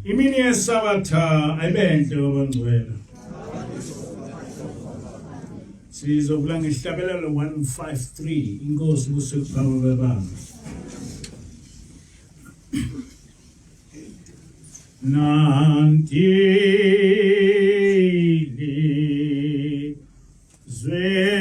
Imini yesabatha ayibenhle obangcwele. Sizokula ngehlabelelo 153 Ingozi kusekuphawu bebanga. Nantili zwe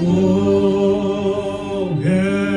Oh, hell,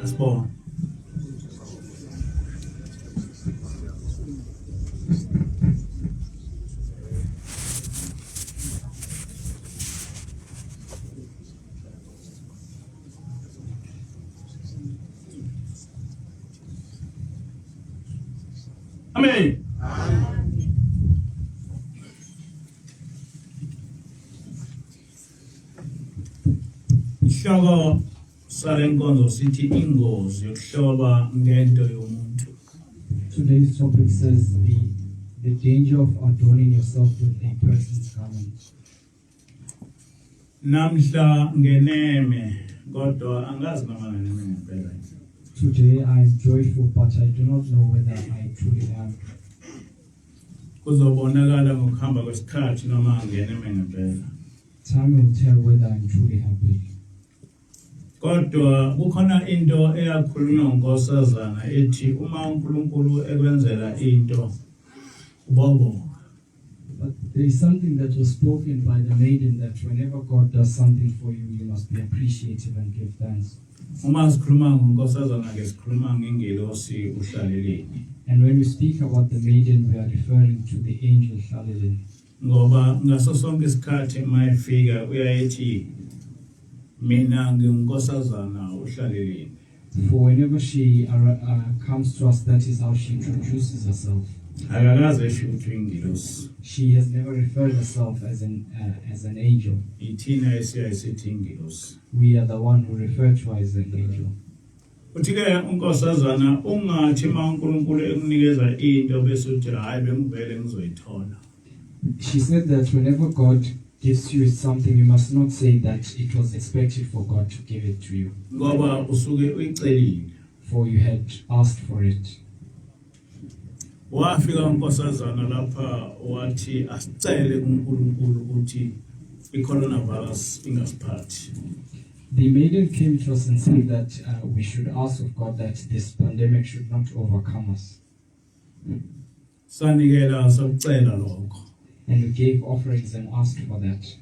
Asibona. Amen. Isihloko salenkonzo sithi Ingozi Yokuhloba Ngento Yomuntu. Today's topic says the danger of adorning yourself with a person's garment. Namhla ngeneme kodwa angazi noma ngeneme ngempela. Today I am joyful, but I do not know whether I truly am. Kuzobonakala ngokuhamba kwesikhathi noma ngeneme ngempela. Time will tell whether I am truly happy. Kodwa kukhona into eyakhulunywa uNkosazana ethi uma uNkulunkulu ekwenzela into ubonga. But there is something that was spoken by the maiden that whenever God does something for you, you must be appreciative and give thanks. Uma sikhuluma ngoNkosazana ke sikhuluma ngengelosi uhlaleleni. And when we speak about the maiden, we are referring to the angel Hallelujah. Ngoba ngaso sonke isikhathi mayifika uyayithi mina ngiuNkosazana uhlaleleni. For whenever she comes to us, that is how she introduces herself. Akakaze esho ukuthi ingelosi. She has never referred herself as an angel. Ithina esiyayisithi ingelosi. We are the one who refer to her as an angel. Uthi-ke uNkosazana ungathi uma uNkulunkulu ekunikeza into bese uthi hayi bengivele ngizoyithola. She said that whenever God gives you something, you must not say that it was expected for God to give it to you. Ngoba usuke uyicelile. For you had asked for it. Wafika uNkosazana lapha wathi asicele kuNkulunkulu ukuthi i-coronavirus ingasiphathi. The maiden came to us and said that we should ask of God that this pandemic should not overcome us. Sanikela sakucela lokho. And we gave offerings and asked for that.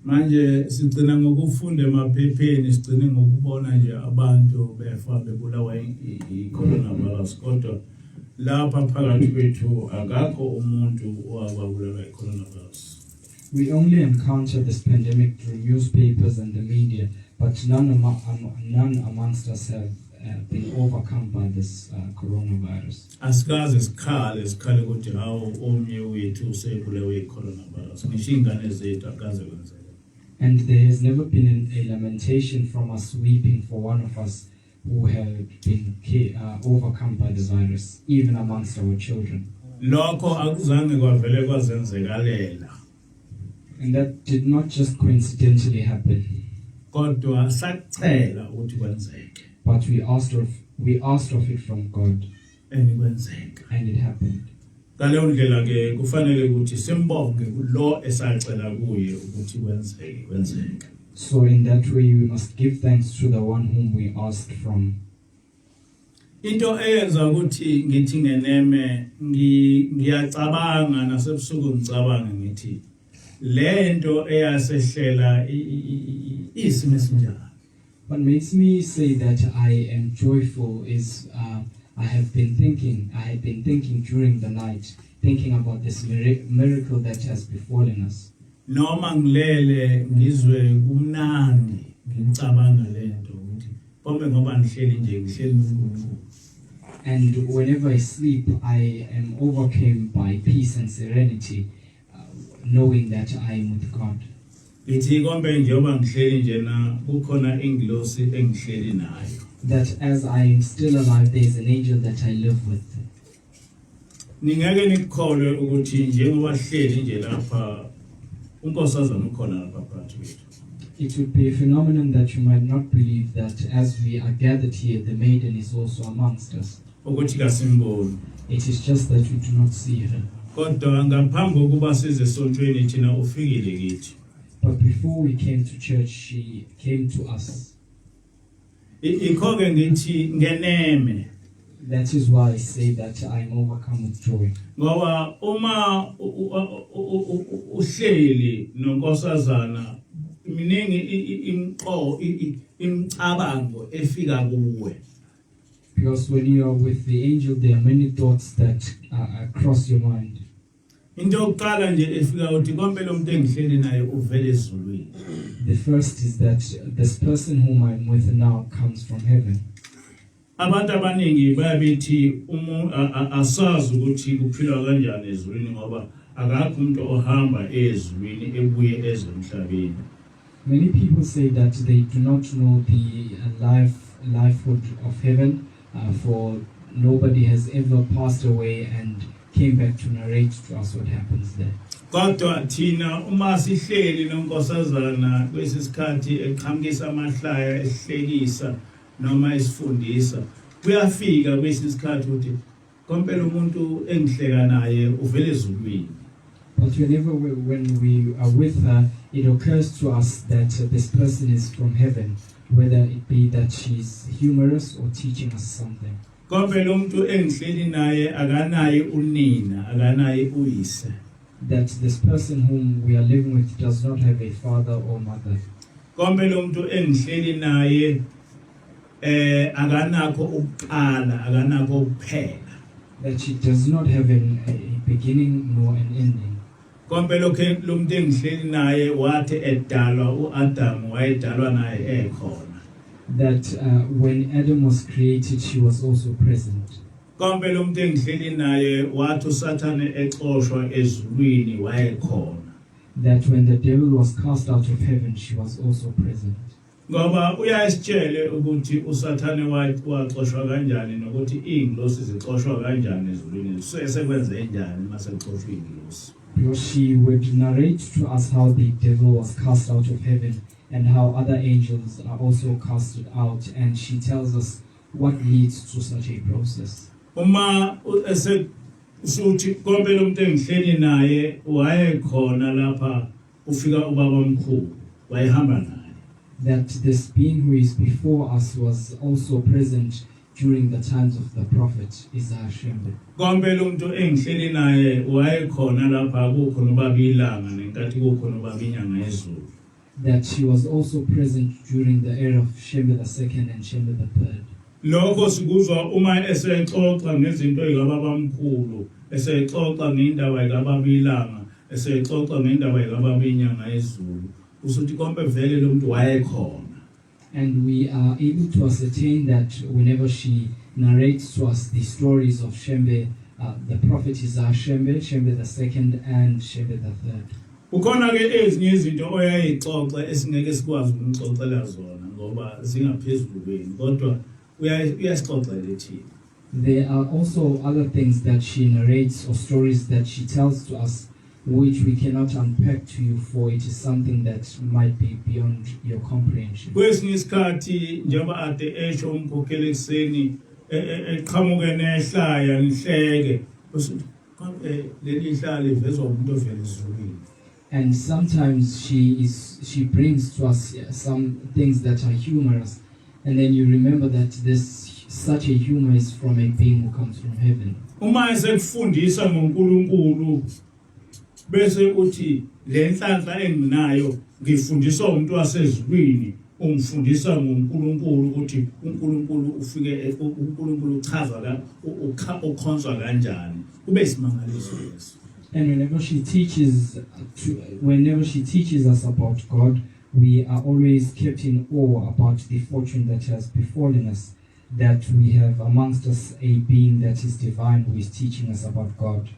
Manje sigcina ngokufunda emaphepheni sigcine ngokubona nje abantu befa bebulawa i-coronavirus kodwa lapha phakathi kwethu akakho umuntu owabulawa i-coronavirus. We only encounter this pandemic through newspapers and the media, but none amongst us have been overcome by this coronavirus. Asikaze sikhale ukuthi hawo omnye wethu usebulawe i-coronavirus. Ngisho ingane zethu akaze kwenzeka. And there has never been a lamentation from us weeping for one of us who had been overcome by the virus, even amongst our children. Lokho akuzange kwavele kwazenzekalela. And that did not just coincidentally happen. Kodwa sacela ukuthi kwenzeke. But we asked of it from God. Kwenzeka. And it happened. Ngaleyo ndlela ke kufanele ukuthi simbonge lo esacela kuye ukuthi kwenzeke. So in that way we must give thanks to the one whom we asked from. Into eyenza ukuthi ngithi ngeneme ngiyacabanga nasebusuku ngicabange ngithi lento eyasehlela isimo esinjani. What makes me say that I am joyful is I had been thinking during the night, thinking about this miracle that has befallen us. Noma ngilele ngizwe kumnandi ngicabanga lento ukuthi pombe ngoba ngihleli uNkulunkulu. And whenever I sleep, I am overcome by peace and serenity, knowing that I am with God. Ithi kombe njengoba ngihleli njena kukhona ingilosi engihleli nayo. That as I am still alive, there is an angel that I live with. Ningeke nikholwe ukuthi njengoba hleli nje lapha uNkosazana ukhona lapha phakathi kwethu. It would be a phenomenon that you might not believe that as we are gathered here, the maiden is also amongst us. Ukuthi kasimboni. It is just that we do not see her. Kodwa ngaphambi kokuba size esontweni thina ufikile kithi. But before we came to church, she came to us. Ikho ke ngithi ngeneme That is why I say that I am overcome with joy. Ngoba uma uhleli nonkosazana miningi imicabango efika kuwe. Because when you are with the angel, there are many thoughts that cross your mind. Into yokuqala nje efika uthi konke lo muntu engihleli naye uvela ezulwini. The first is that this person whom I'm with now comes from heaven. Abantu abaningi bayabethi asazi ukuthi kuphilwa kanjani ezulwini ngoba akakho umuntu ohamba ezulwini ebuye ezemhlabeni. Many people say that they do not know the lifehood of heaven, for nobody has ever passed away and came back to narrate to us what happens there. Kodwa thina uma sihleli nonkosazana kwesisikhathi eqhamukisa amahlaya ehlekisa noma esifundisa kuyafika kwesisikhathi uthi kompela umuntu engihleka naye uvela ezulwini. But when we are with her, it occurs to us that this person is from heaven, whether it be that she's humorous or teaching us something. Kompela umuntu engihleli naye akanaye unina akanaye uyise. That this person whom we are living with does not have a father or mother. Kompela umuntu engihleli naye akanakho ukuqala akanakho ukuphela. That she does not have a beginning nor an ending. Kompela lo muntu engihleli naye wathi edalwa uAdam wayedalwa naye ekhona. That when Adam was created, she was also present. Kompela umuntu engihleli naye wathi uSathane exoshwa ezulwini wayekhona. That when the devil was cast out of heaven, she was also present. Ngoba uyasitshele ukuthi uSathane waxoshwa kanjani nokuthi ingilosi zixoshwa kanjani ezulwini sekwenze njani mase kuxoshwa ingilosi. Because she would narrate to us how the devil was cast out of heaven and how other angels are also casted out, and she tells us what leads to such a process. Uma suthi kompela umuntu engihleli naye wayekhona lapha ufika ubaba omkhulu wayehamba naye. That this being who is before us was also present during the times of the prophet Isaiah Shembe. Kompela umuntu engihleli naye wayekhona lapha kukhona ubaba ilanga nenkathi kukhona ubaba inyanga yezulu. That she was also present during the era of Shembe II and Shembe III. Lokho sikuzwa uma esexoxa ngezinto ezikababa omkhulu, esexoxa ngendaba ezikababa ilanga, esexoxa ngendaba ezikababa inyanga yezulu. Usuthi konke vele lo muntu wayekhona. And we are able to ascertain that whenever she narrates to us the stories of Shembe, the prophet Isaiah Shembe, Shembe II and Shembe III. Ukhona ke ezinye izinto oyayixoxa esingeke sikwazi ukumxoxela zona ngoba zingaphezulu kwenu kodwa uyasixoxela thina. There are also other things that she narrates or stories that she tells to us which we cannot unpack to you, for it is something that might be beyond your comprehension. Kwesinye isikhathi njengoba ade esho umkhokheli ekseni eqhamuke nehlaya nihleke usuthi leli hlaya livezwa umuntu ovela ezulwini. And sometimes she brings to us some things that are humorous, and then you remember that such a humor is from a being who comes from heaven. Uma esekufundisa ngoNkulunkulu bese uthi lenhlanhla enginayo ngifundisa umuntu wasezulwini ungifundisa ngoNkulunkulu ukuthi uNkulunkulu ufike uNkulunkulu uchaza la ukhonzwa kanjani kube isimangaliso leso. And whenever she teaches us about God, we are always kept in awe about the fortune that has befallen us, that we have amongst us a being that is divine who is teaching us about God.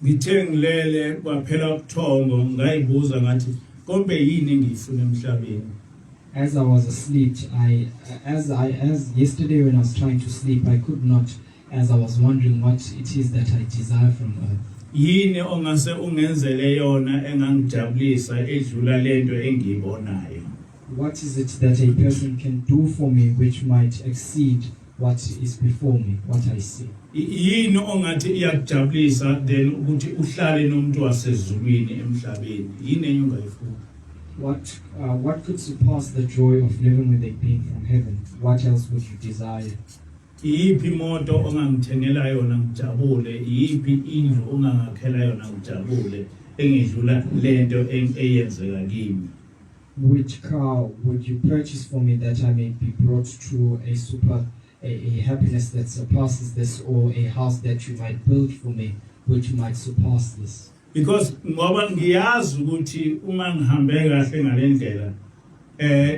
Ngithe ngilele kwaphela ukuthongo ngayibuza ngathi konke yini engifuna emhlabeni. As I was asleep, as yesterday when I was trying to sleep, I could not, as I was wondering what it is that I desire from earth. Yini ongase ungenzele yona engangijabulisa edlula lento engiyibonayo. What is it that a person can do for me which might exceed what is before me, what I see? Yini ongathi iyakujabulisa then ukuthi uhlale nomuntu wasezulwini emhlabeni. Yini enye ungayifuna? What could surpass the joy of living with a being from heaven? What else would you desire? iyiphi imoto ongangithengela yona ngijabule, iyiphi indlu ongangakhela yona ngijabule engidlula lento eyenzeka kimi. Which car would you purchase for me that I may be brought to a happiness that surpasses this, or a house that you might build for me which might surpass this? Because ngoba ngiyazi ukuthi uma ngihambe kahle ngalendlela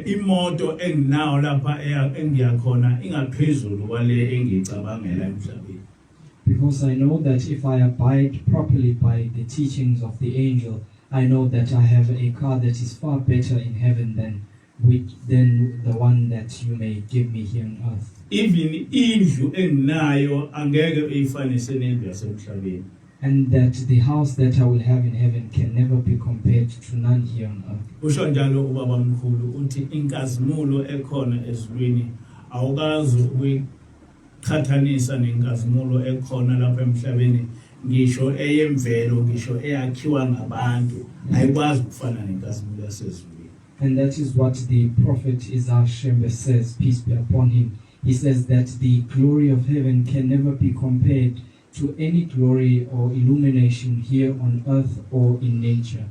imoto enginawo lapha engiyakhona ingaphezulu kwale engicabangela emhlabeni. Because I know that if I abide properly by the teachings of the angel, I know that I have a car that is far better in heaven than the one that you may give me here on earth. Even indlu enginayo angeke uyifanise nendlu yasemhlabeni. And that the house that I will have in heaven can never be compared to none here on earth. Usho njalo ubaba mkhulu uthi inkazimulo ekhona ezulwini awukazi ukuyikhathanisa nenkazimulo ekhona lapha emhlabeni, ngisho eyemvelo, ngisho eyakhiwa ngabantu ayikwazi ukufana nenkazimulo yasezulwini. And that is what the prophet Isaiah Shembe says, peace be upon him. He says that the glory of heaven can never be compared to any glory or illumination here on earth or in nature.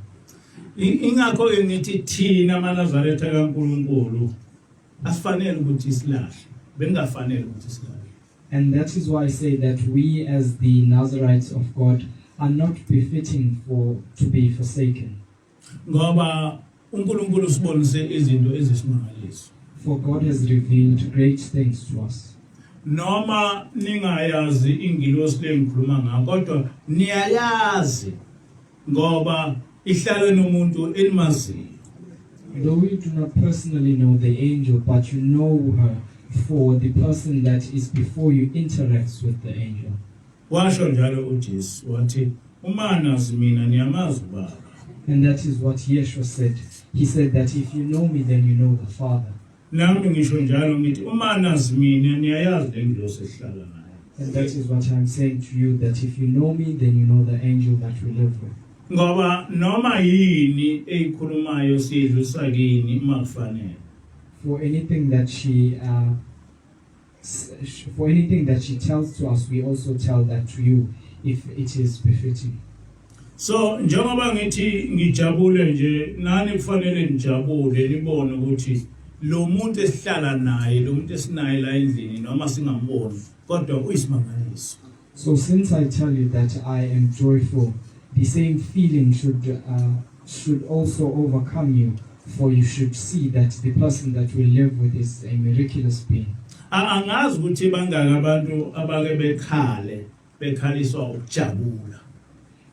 Ingakho ngithi thina manazaretha kaNkulunkulu asifanele ukuthi silahle, bengafanele ukuthi silahle. And that is why I say that we as the Nazarites of God are not befitting to be forsaken. Ngoba uNkulunkulu sibonise izinto ezisimangaliso. For God has revealed great things to us. Noma ningayazi ingilosi lengikhuluma ngakho, kodwa niyayazi ngoba ihlala nomuntu enimaziyo. Though you do not personally know the angel, but you know her, for the person that is before you interacts with the angel. Washo njalo uJesu wathi uma nazi mina niyamazi uBaba. And that is what Yeshua said. He said that if you know me, then you know the Father. Nami ngisho njalo ngithi uma nazi mina niyayazi lengilosi ehlala naye. And that is what I'm saying to you, that if you know me, then you know the angel that we live with. Ngoba noma yini eyikhulumayo siyidlusa kini uma kufanele. For anything that she tells to us, we also tell that to you, if it is befitting. So njengoba ngithi ngijabule nje, nani kufanele nijabule nibone ukuthi lo muntu esihlala naye, lo muntu esinaye la endlini noma singamboni, kodwa uyisimangaliso. So since I tell you that I am joyful, the same feeling should also overcome you, for you should see that the person that we live with is a miraculous being. Angazi ukuthi bangaka abantu abake bekhaliswa ukujabula.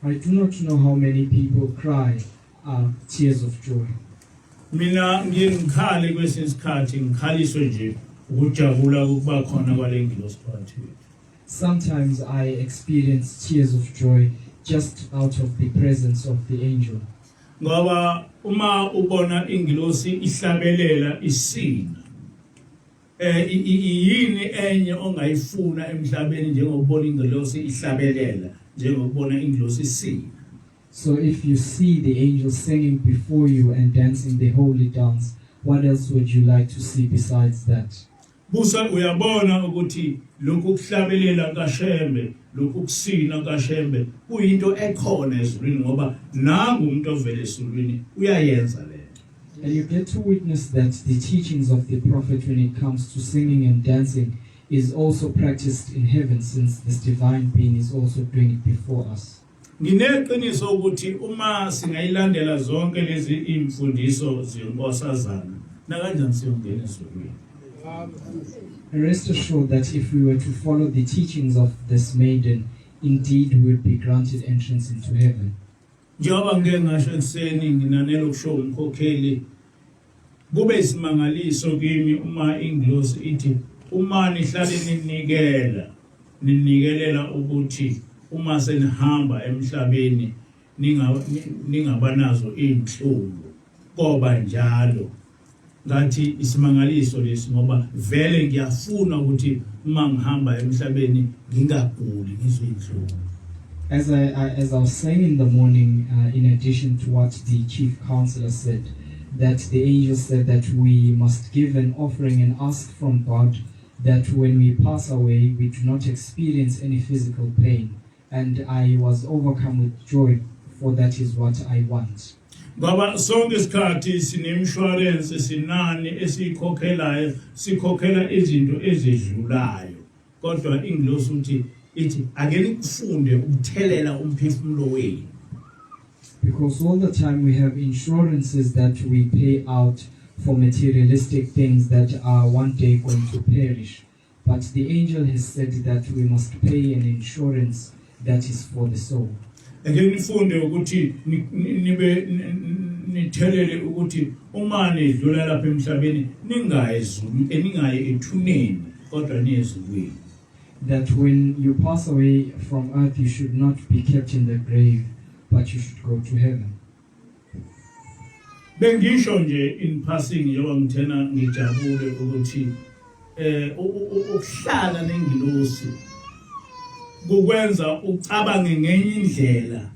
I do not know how many people cry tears of joy. Mina ngikhale kwesinye isikhathi ngikhaliswe nje ukujabula ukuba khona kwalengilosi phakathi kwethu. Sometimes I experience tears of joy just out of the presence of the angel. Ngoba uma ubona ingilosi ihlabelela isina, yini enye ongayifuna emhlabeni njengokubona ingilosi ihlabelela, njengokubona ingilosi isina. So if you see the angel singing before you and dancing the holy dance, what else would you like to see besides that? Busa uyabona ukuthi lokhu kuhlabelela kaShembe, lokhu kusina kaShembe kuyinto ekhona ezulwini ngoba nangu umuntu ovela ezulwini uyayenza le. And you get to witness that the teachings of the prophet when it comes to singing and dancing is also practiced in heaven, since this divine being is also doing it before us. Ngineqiniso ukuthi uma singayilandela zonke lezi imfundiso zenkosazana na kanjani siyongena ezulwini. And rest assured that if we were to follow the teachings of this maiden, indeed we would be granted entrance into heaven. Njengoba ngeke ngasho ekseni nginanele ukusho umkhokheli, kube isimangaliso kimi uma ingilosi ithi uma nihlale ninikelela ukuthi uma senihamba emhlabeni ningabanazo inhlungu, koba njalo. Ngathi isimangaliso lesi ngoba vele ngiyafuna ukuthi uma ngihamba emhlabeni ngingaguli ngizwe inhlungu. As I was saying in the morning, in addition to what the chief counselor said, that the angel said that we must give an offering and ask from God that when we pass away, we do not experience any physical pain. And I was overcome with joy, for that is what I want. Ngoba sonke isikhathi sinemshwarensi sinani esikhokhelayo sikhokhela izinto ezidlulayo kodwa ingilosi uthi ithi ake nikufunde ukuthelela umphefumulo wenu. Because all the time we have insurances that we pay out for materialistic things that are one day going to perish. But the angel has said that we must pay an insurance that is for the soul. Ake nifunde ukuthi nibe nithelele ukuthi uma nidlula lapha emhlabeni ningayi ethuneni kodwa niyezulwini. That when you pass away from earth, you should not be kept in the grave, but you should go to heaven. Bengisho nje in passing njengoba ngithena ngijabule ukuthi ukuhlala nengilosi kukwenza ucabange ngenye indlela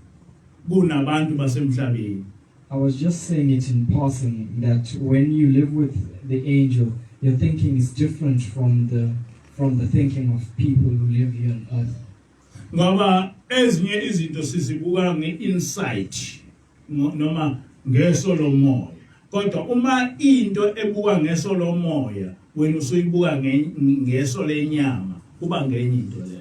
kunabantu basemhlabeni. I was just saying it in passing that when you live with the angel, your thinking is different from the thinking of people who live here on earth. Ngoba ezinye izinto sizibuka nge-insight noma ngeso lomoya kodwa uma into ebuka ngeso lomoya wena usuyibuka ngeso lenyama kuba ngenye into leyo.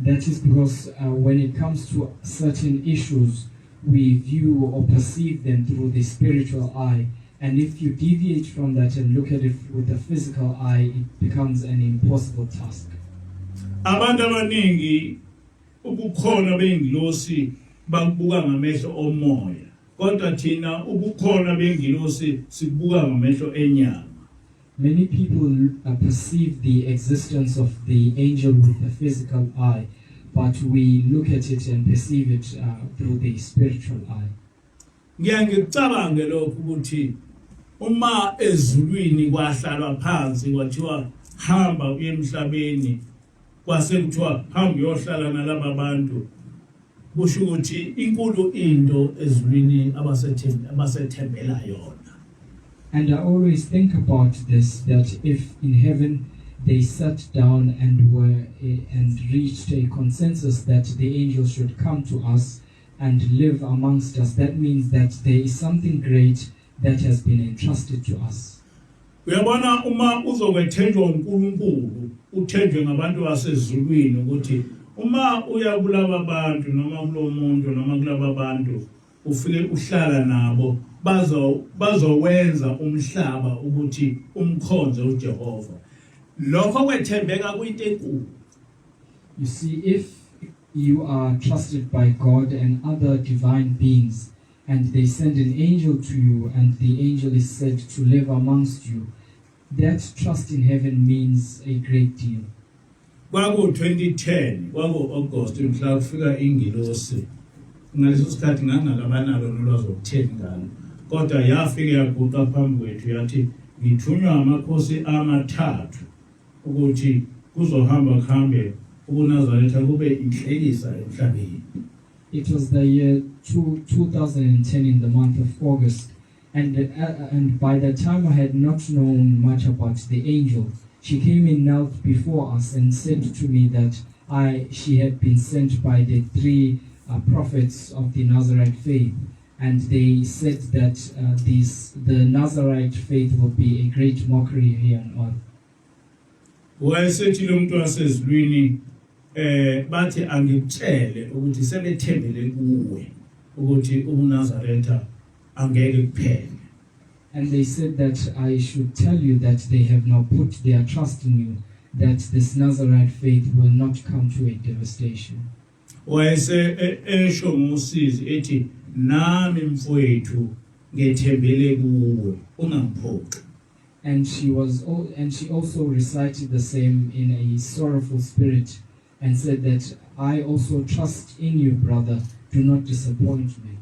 That is because when it comes to certain issues, we view or perceive them through the spiritual eye, and if you deviate from that and look at it with the physical eye, it becomes an impossible task. Abantu abaningi ubukhona bengilosi bakubuka ngamehlo omoya kodwa thina ubukhona bengilosi sibuka ngamehlo enyama. Many people perceive the existence of the angel with the physical eye, but we look at it and perceive it through the spiritual eye. Ngicabange lokho ukuthi uma ezulwini kwahlalwa phansi kwathiwa hamba uye emhlabeni kwase kuthiwa hamba uyohlala nalabo bantu kusho ukuthi inkulu into ezulwini abasethembela yona. And I always think about this, that if in heaven they sat down and reached a consensus that the angels should come to us and live amongst us, that means that there is something great that has been entrusted to us. Uyabona uma uzokwethenjwa uNkulunkulu uthenjwe ngabantu basezulwini ukuthi uma uya kulaba abantu noma kulo muntu noma kulaba bantu ufike uhlala nabo bazowenza umhlaba ukuthi umkhonze uJehova. Lokho kwethembeka kuyinto enkulu. You see, if you are trusted by God and other divine beings, and they send an angel to you, and the angel is said to live amongst you, that trust in heaven means a great deal. Kwaku 2010, kwaku August mhla kufika ingilosi. Ngaleso sikhathi ngangalabanalo nolwazi okutheni ngalo. Kodwa yafika yaguqa phambi kwethu yathi ngithunywa amakhosi amathathu ukuthi kuzohamba khambe uNazaretha kube inhlekisa emhlabeni. It was the year 2010 in the month of August, and by that time I had not known much about the angel. She came in, knelt before us, and said to me that she had been sent by the three prophets of the Nazarite faith, and they said that the Nazarite faith will be a great mockery here on earth. Wayesethi lo muntu wasezulwini bathi angitshele ukuthi sebethembele kuwe ukuthi uNazaretha angeke kuphele. And they said that I should tell you that they have now put their trust in you, that this Nazarite faith will not come to a devastation. Wayese esho ngosizi ethi nami mfowethu ngethembele kuwe ungamphoqi. And she also recited the same in a sorrowful spirit and said that I also trust in you, brother, do not disappoint me.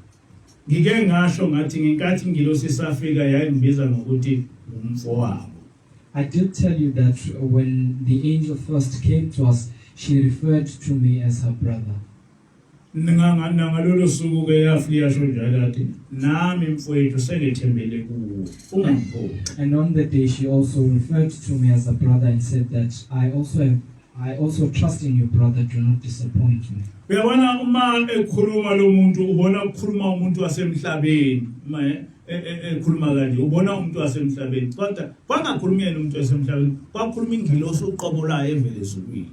Ngike ngasho ngathi ngenkathi ingilosi safika yayingibiza ngokuthi umfowabo. I did tell you that when the angel first came to us, she referred to me as her brother. Nangalolo suku ke yafika sho njalo athi nami mfowethu sengithembele kuwe ungangiphoqi. And on that day, she also referred to me as a brother and said that I also trust in you, brother. Do not disappoint me. Uyabona uma ekhuluma lo muntu ubona ukukhuluma umuntu wasemhlabeni ekhuluma kanje ubona umuntu wasemhlabeni kodwa kwangakhulumi yena umuntu wasemhlabeni kwakhuluma ingilosi uqobolayo evele ezulwini.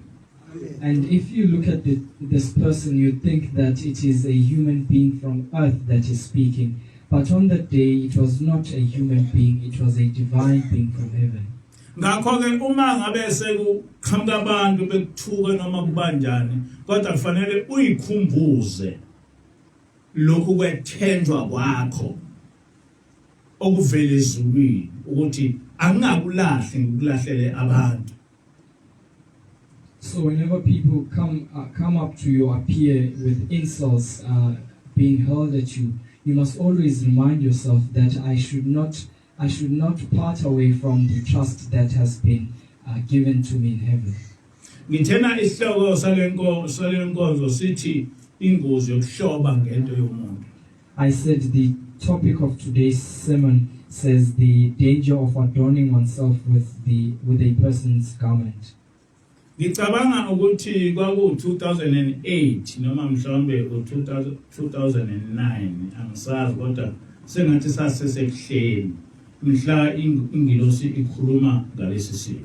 And if you look at this person, you think that it is a human being from earth that is speaking. But on that day, it was not a human being, it was a divine being from heaven. Ngakho ke uma ngabe sekuqhamuka abantu bekuthuka noma kubanjani kodwa kufanele uyikhumbuze lokhu kwethenjwa kwakho okuvela ezulwini ukuthi angingakulahle ngikulahlele abantu. So whenever people come up to you, appear with insults being hurled at you, you must always remind yourself that I should not part away from the trust that has been given to me in heaven. Ngithena isihloko salenkonzo sithi ingozi yokuhloba ngento yomuntu. I said the topic of today's sermon says the danger of adorning oneself with a person's garment. Ngicabanga ukuthi kwaku 2008 noma mhlawumbe u2009 angisazi kodwa sengathi sasesekuhleni mhla ingilosi ikhuluma ngalesi simo.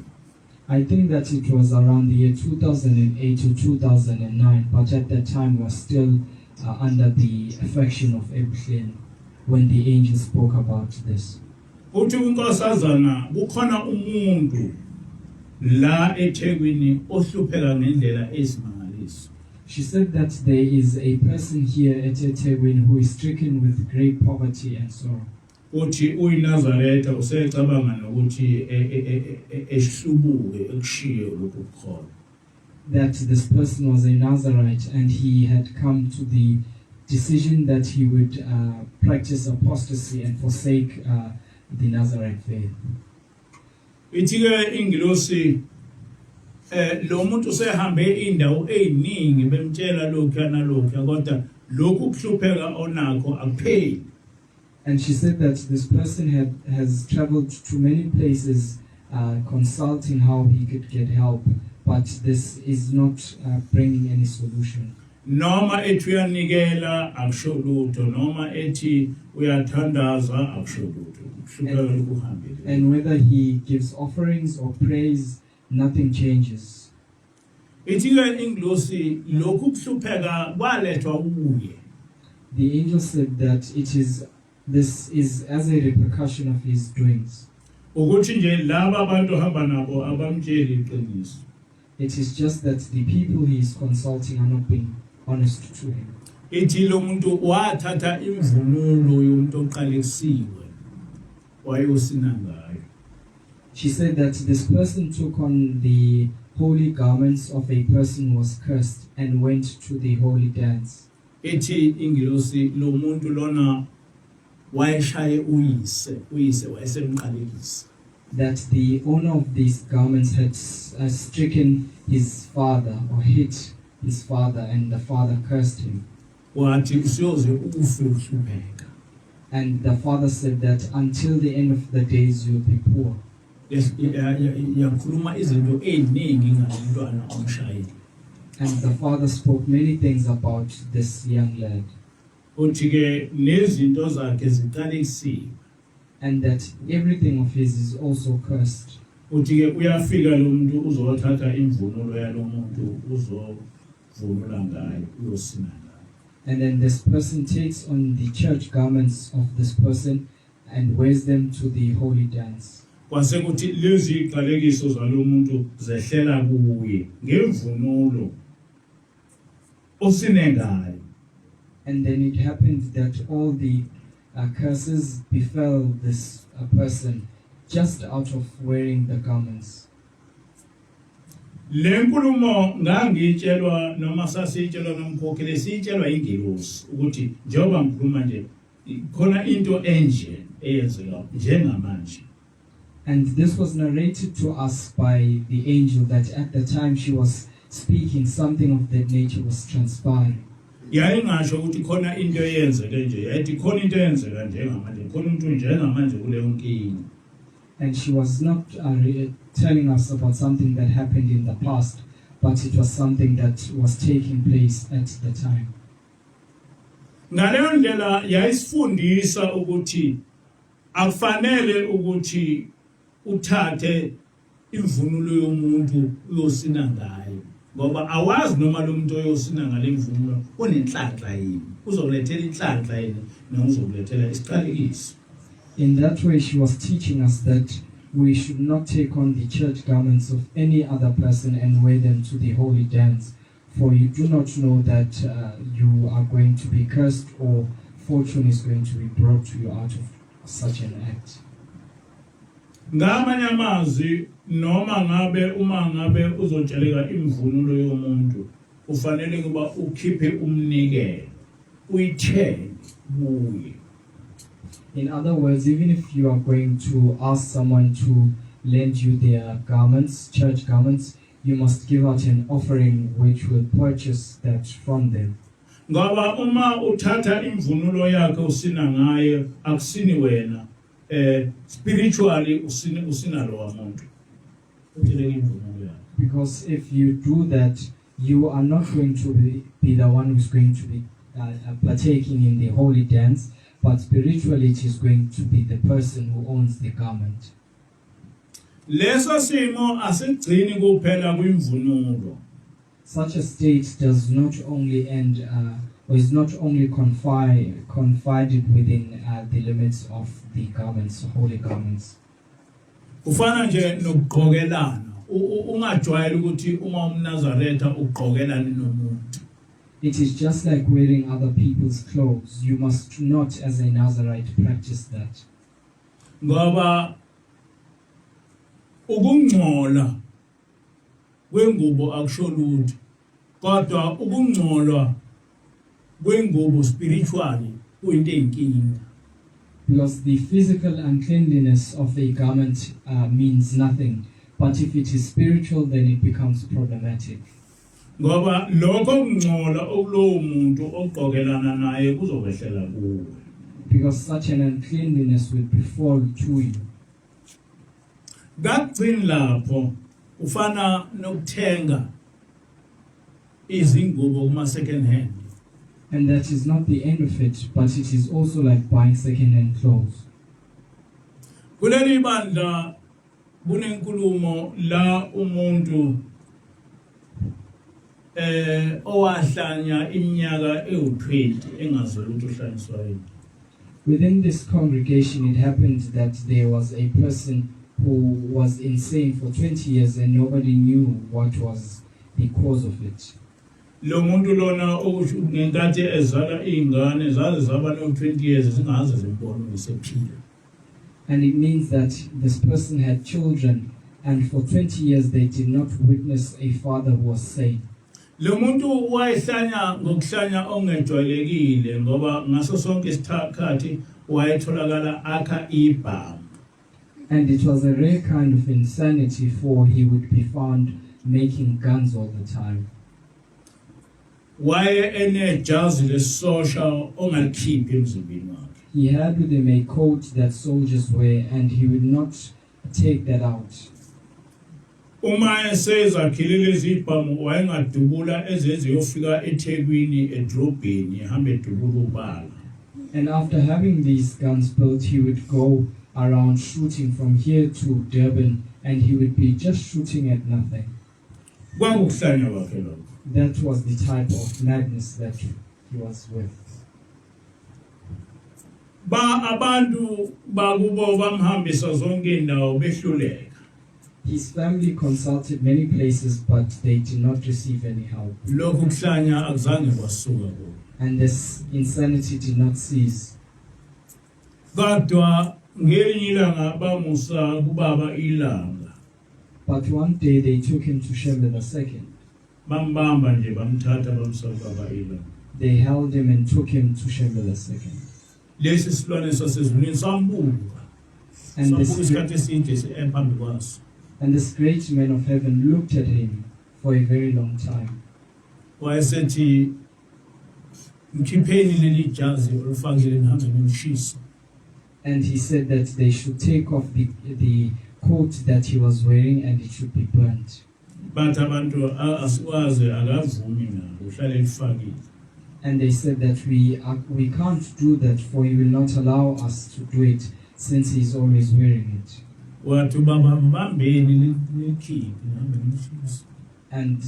I think that it was around the year 2008 to 2009, but at that time we were still under the affection of Ebuhleni when the angel spoke about this. Uthi unkosazana kukhona umuntu la eThekwini ohlupheka ngendlela ezimangalisa. She said that there is a person here at eThekwini who is stricken with great poverty and sorrow. Uthi uyiNazaretha usecabanga nokuthi ehlubuke ekushiye lokhu kukhona. That this person was a Nazarite and he had come to the decision that he would practice apostasy and forsake the Nazarite faith. Ithi-ke ingilosi lo muntu sehambe indawo eziningi bemtshela lokhu nalokhu kodwa lokhu kuhlupheka onakho akupheli. And she said that this person has traveled to many places consulting how he could get help, but this is not bringing any solution. Noma ethi uyanikela akusho lutho noma ethi uyathandaza akusho lutho. And whether he gives offerings or praise, nothing changes. Ithi-ke ingilosi lokhu kuhlupheka kwalethwa kuye. The angel said that this is as a repercussion of his doings. Ukuthi nje laba abantu hamba nabo abamtsheli iqiniso. It is just that the people he is consulting are not being honest to him. Ithi lo muntu wathatha imvunulo yomuntu oqalekisiwe wayosina ngayo. She said that this person took on the holy garments of a person who was cursed and went to the holy dance. Ithi ingilosi lo muntu lona wayeshaye uyise wayesemqalekisa. That the owner of these garments had stricken his father or hit his father, and the father cursed him. Wathi usiyoze ufe uhlupheka. And the father said that until the end of the days you will be poor. Yes, yakhuluma izinto eziningi ngalomntwana omshayeli. And the father spoke many things about this young lad. Uthi-ke nezinto zakhe ziqalekisiwe. And that everything of his is also cursed. Uthi-ke uyafika lo muntu uzothatha imvunulo yalo muntu uzovunula ngayo uyosina ngayo. And then this person takes on the church garments of this person and wears them to the holy dance. Kwase kuthi lezi iqalekiso zalo muntu zehlela kuye ngemvunulo osine ngayo. And then it happened that all the curses befell this person just out of wearing the garments. Le nkulumo ngangitshelwa noma sasitshelwa nomkhokheli sitshelwa ingilosi ukuthi njengoba ngikhuluma nje khona into enje eyenzeka njengamanje. And this was narrated to us by the angel that at the time she was speaking, something of that nature was transpiring. yayingasho ukuthi khona into eyenzeke nje yathi khona into eyenzeka njengamanje khona umuntu njengamanje kule nkingi. And she was not telling us about something that happened in the past, but it was something that was taking place at the time. Ngaleyo ndlela yayisifundisa ukuthi akufanele ukuthi uthathe imvunulo yomuntu uyosina ngayo ngoba awazi noma lo muntu oyosina ngale mvunulo unenhlanhla yini uzokulethela inhlanhla yini noma uzokulethela isiqalekiso. In that way, she was teaching us that we should not take on the church garments of any other person and wear them to the holy dance, for you do not know that you are going to be cursed or fortune is going to be brought to you out of such an act. Ngamanye amazwi noma ngabe uma ngabe uzotsheleka imvunulo yomuntu ufanele kuba ukhiphe umnikelo uyithenge kuye. In other words, even if you are going to ask someone to lend you their garments, church garments, you must give out an offering which will purchase that from them. Ngoba uma uthatha imvunulo yakhe usina ngaye akusini wena spiritually usina lo wamuntu. Because if you do that, you are not going to be the one who's going to be partaking in the holy dance, but spiritually it is going to be the person who owns the garment. Leso simo asigcini kuphela kwimvunulo. Such a state does not only end or is not only confided within the limits of the garments, holy garments. Ufana nje nokugqokelana. Ungajwayeli ukuthi uma umNazaretha ugqokelana nomuntu. It is just like wearing other people's clothes. You must not, as a Nazarite, practice that. Ngoba ukungcola kwengubo akusho lutho. Kodwa ukungcolwa kwengubo spiritually kuyinto eyinkinga. Because the physical uncleanliness of a garment means nothing, but if it is spiritual, then it becomes problematic. Ngoba lokho kungcola okulowo muntu ogqokelana naye kuzobehlela kuwe. Because such an uncleanliness will befall to you. Ngakugcina lapho ufana nokuthenga izingubo kuma second hand. And that is not the end of it, but it is also like buying second-hand clothes. Kuleli bandla kunenkulumo la umuntu owahlanya iminyaka ewu20 engazweli ukuthi uhlanyiswa yini. Within this congregation, it happened that there was a person who was insane for 20 years and nobody knew what was the cause of it. Lo muntu lona ngenkathi ezala izingane zaze zaba no20 years zingaze zimbone ngisephila. And it means that this person had children, and for 20 years they did not witness a father who was sane. Lo muntu wayehlanya ngokuhlanya ongejwayelekile ngoba ngaso sonke isikhathi wayetholakala akha ibhamu. And it was a rare kind of insanity, for he would be found making guns all the time. Waye enejazi lesosha ongalikhiphi emzimbeni wakhe. He had with him a coat that soldiers wear, and he would not take that out. Uma esezakhile lezi ibhamu wayengadubula ezeziyofika eThekwini edrobheni ehambe edubula ubala. And after having these guns built, he would go around shooting from here to Durban, and he would be just shooting at nothing. Kwakukuhlanya kwakhe lokho. That was the type of madness that he was with. Abantu bakubo bamhambisa zonke indawo behluleka. His family consulted many places, but they did not receive any help. Lokhu kuhlanya akuzange kwasuka kubo. And this insanity did not cease. Kodwa ngelinye ilanga bamusa kubaba ilanga. But one day they took him to Shembe II. Bambamba nje bamthatha bamsa kubaba ilanga. They held him and took him to Shembe II. Lesi silwane sasezulwini sambuka. Isikhathi eside ephambi kwaso. And this great man of heaven looked at him for a very long time. Wayesethi Mkhipheni leli jazi olufakile nihambe nilishisa. And he said that they should take off the coat that he was wearing and it should be burnt. Bathi abantu asikwazi akavumi nalo uhlale lifakile. And they said that we can't do that, for he will not allow us to do it since he's always wearing it. Wathi baba mbambeni likhiphi nihambe nilishisa. And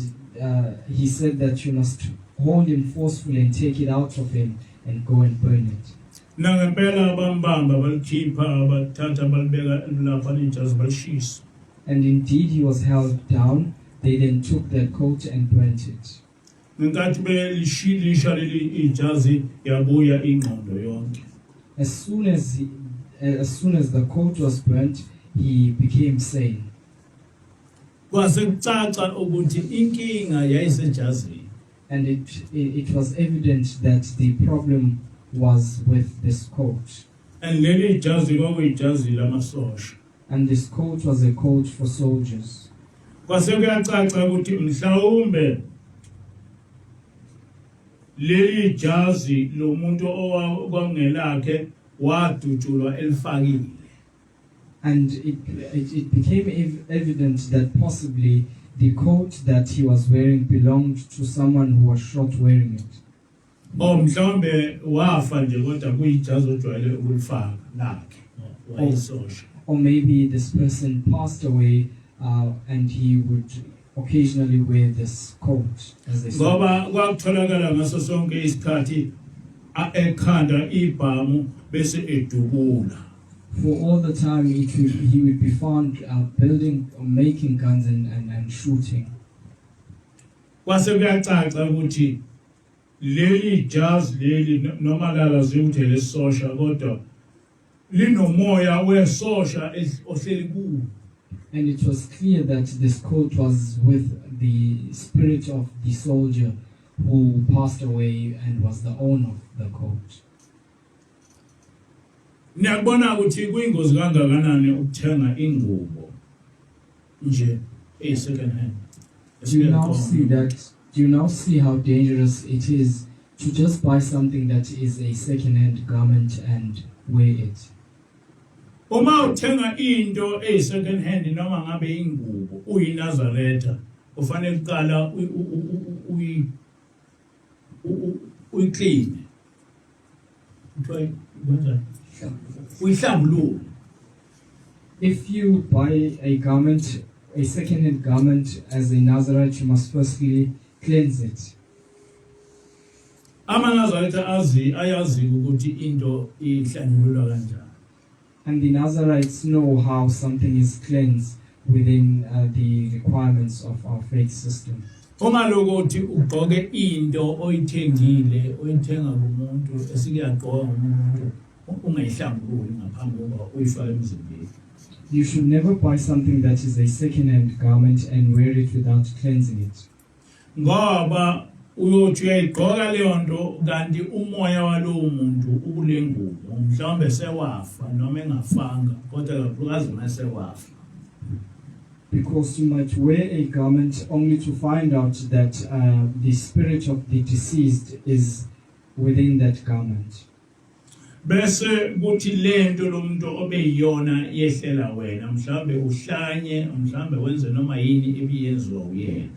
he said that you must hold him forcefully and take it out of him and go and burn it. Nangempela abambamba balikhipha abathatha balibeka lapha lijazi balishisa. And indeed he was held down. They then took that coat and burnt it. Ngenkathi belishilisha leli ijazi yabuya ingqondo yonke. As soon as the coat was burnt, he became sane. Kwase kucaca ukuthi inkinga yayisejazini. And it was evident that the problem was with this coat. And leli jazi kwakuyijazi lamasosha. And this coat was a coat for soldiers. Kwase kuyacaca ukuthi mhlawumbe leli jazi lomuntu okwangelakhe wadutshulwa elifakile. And it became evident that possibly the coat that he was wearing belonged to someone who was shot wearing it. Mhlawumbe wafa nje kodwa kuyijazi ojwayele ukulifaka lakhe wayisosha. Or maybe this person passed away and he would occasionally wear this coat as they said. Ngoba kwakutholakala ngaso sonke isikhathi ekhanda ibhamu bese edubula. For all the time he would be found building or making guns and shooting. Kwase kuyacaca ukuthi leli jazi leli noma lalaziwa ukuthi lesosha kodwa linomoya wesosha ohleli kuwo. And it was clear that this coat was with the spirit of the soldier who passed away and was the owner of the coat. Niyabona ukuthi kuyingozi kangakanani ukuthenga ingubo nje second hand. Do you now see how dangerous it is to just buy something that is a second-hand garment and wear it? Uma uthenga into second hand noma ngabe ingubo uyinazaretha ufanele uqala uyiclean. Uyihlambulule. If you buy a second-hand garment as a Nazarite, you must firstly cleanse it. Ama-Nazaretha ayazi ukuthi into ihlambululwa kanjani. And the Nazarites know how something is cleansed within the requirements of our faith system. Uma lokuthi ugqoke into oyithenga kumuntu esikuyagqoka ngumuntu ungayihlambululi ngaphambi kokuba uyifake emzimbeni. You should never buy something that is a second-hand garment and wear it without cleansing it. Ngoba uyothi uyayigqoka leyo nto kanti umoya walowo muntu ukule ngubo mhlawumbe sewafa noma engafanga kodwa kakhulukazi mase wafa. Because you might wear a garment only to find out that the spirit of the deceased is within that garment. Bese kuthi lento lomuntu obeyiyona yehlela wena mhlawumbe uhlanye mhlawumbe wenze noma yini ebiyenziwa uyena.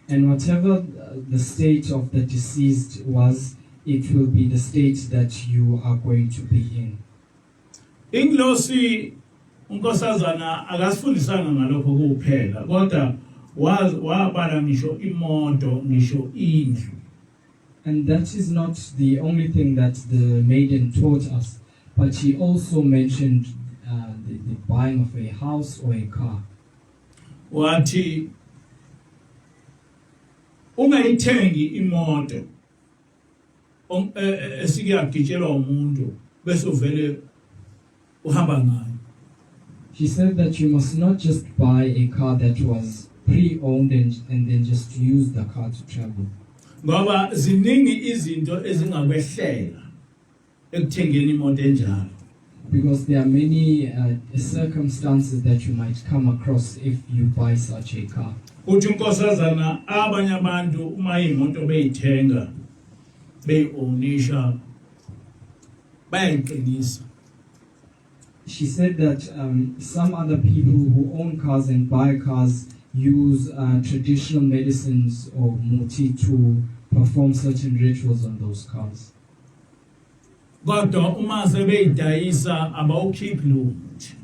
And whatever the state of the deceased was, it will be the state that you are going to be in. Ingilosi unkosazana akasifundisanga ngalokho kuphela kodwa wabala ngisho imoto ngisho indlu. And that is not the only thing that the maiden taught us, but she also mentioned the buying of a house or a car. Wathi ungayithengi imoto esikuyagitshelwa umuntu bese uvele uhamba ngayo. She said that you must not just buy a car that was pre-owned and then just use the car to travel. Ngoba ziningi izinto ezingakwehlela ekuthengeni imoto enjalo. Because there are many circumstances that you might come across if you buy such a car. Uthi unkosazana abanye abantu uma imoto beyithenga beyi-ownisha bayayiqinisa. She said that some other people who own cars and buy cars use traditional medicines or muti to perform certain rituals on those cars. Kodwa uma sebeyidayisa abawukhiphi lowo muthi.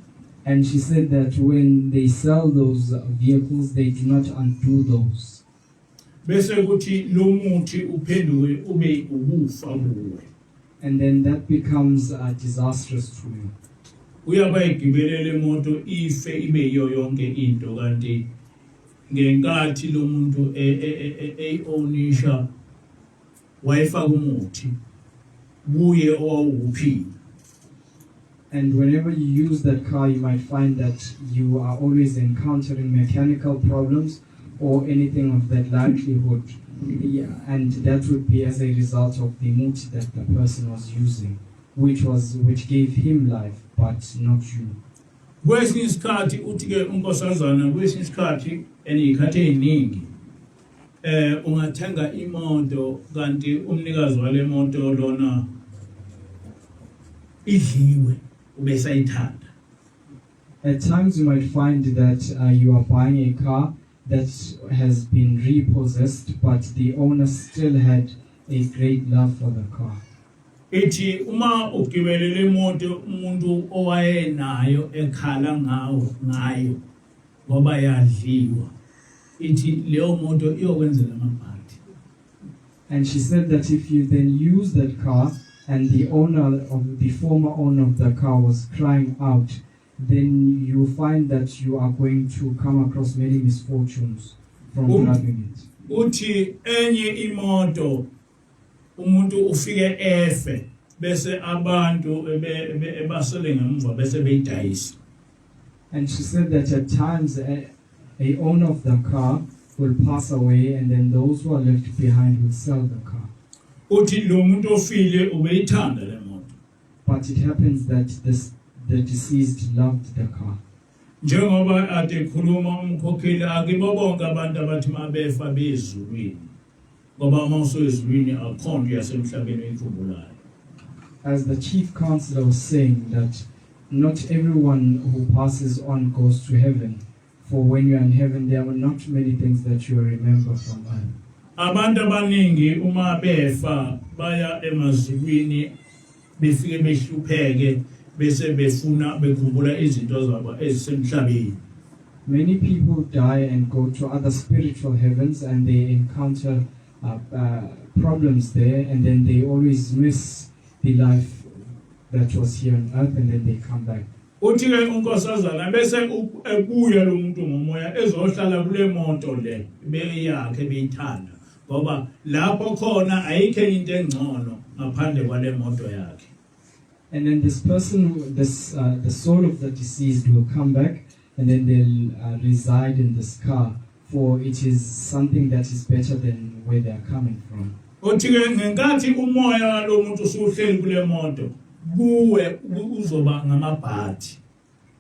And she said that when they sell those vehicles, they do not undo those. Bese kuthi lo muthi uphenduke ube ukufa kuwe. And then that becomes disastrous to you. Uyabayigibelele imoto ife ibe yiyo yonke into kanti ngenkathi lo muntu ownisha wayefaka umuthi kuye owawuphila. And whenever you use that car, you might find that you are always encountering mechanical problems or anything of that likelihood. Yeah, and that would be as a result of the muti that the person was using, which gave him life, but not you. Kwesinye isikhathi uthi ke unkosazana kwesinye isikhathi eniyikhathi eziningi ungathenga imoto kanti umnikazi wale moto lona idliwe ubesayithanda. At times you might find that you are buying a car that has been repossessed, but the owner still had a great love for the car. Ithi uma ugibelele imoto umuntu owayenayo ekhala ngayo ngoba yadliwa ithi leyo moto iyokwenzela amabhadi. And she said that if you then use that car and the former owner of the car was crying out, then you find that you are going to come across many misfortunes from driving it. Uthi enye imoto umuntu ufike efe bese abantu ebasele ngemuva bese beyidayisa. And she said that at times a owner of the car will pass away and then those who are left behind will sell the car. Uthi lo muntu ofile ubeyithanda le moto. But it happens that the deceased loved the car. Njengoba ade khuluma umkhokheli akibo bonke abantu abathi mabefa bezulwini ngoba mawuso ezulwini akho nto yasemhlabeni oyikhumbulayo. As the chief counselor was saying, that not everyone who passes on goes to heaven, for when you are in heaven there are not many things that you will remember from earth. Abantu abaningi uma befa baya emazulwini befike behlupheke bese befuna bekhumbula izinto zabo ezisemhlabeni. Many people die and go to other spiritual heavens and they encounter problems there, and then they always miss the life that was here on earth, and then they come back. Uthi ke unkosazana bese ebuya lo muntu ngomoya ezohlala kule moto le beyakhe beyithanda ngoba lapho khona ayikho into engcono ngaphandle kwale moto yakhe. And then this person, the soul of the deceased will come back, and then they'll reside in this car, for it is something that is better than where they are coming from. Uthi ke ngenkathi umoya lo muntu usuhleli kule moto kuwe uzoba ngamabhadi.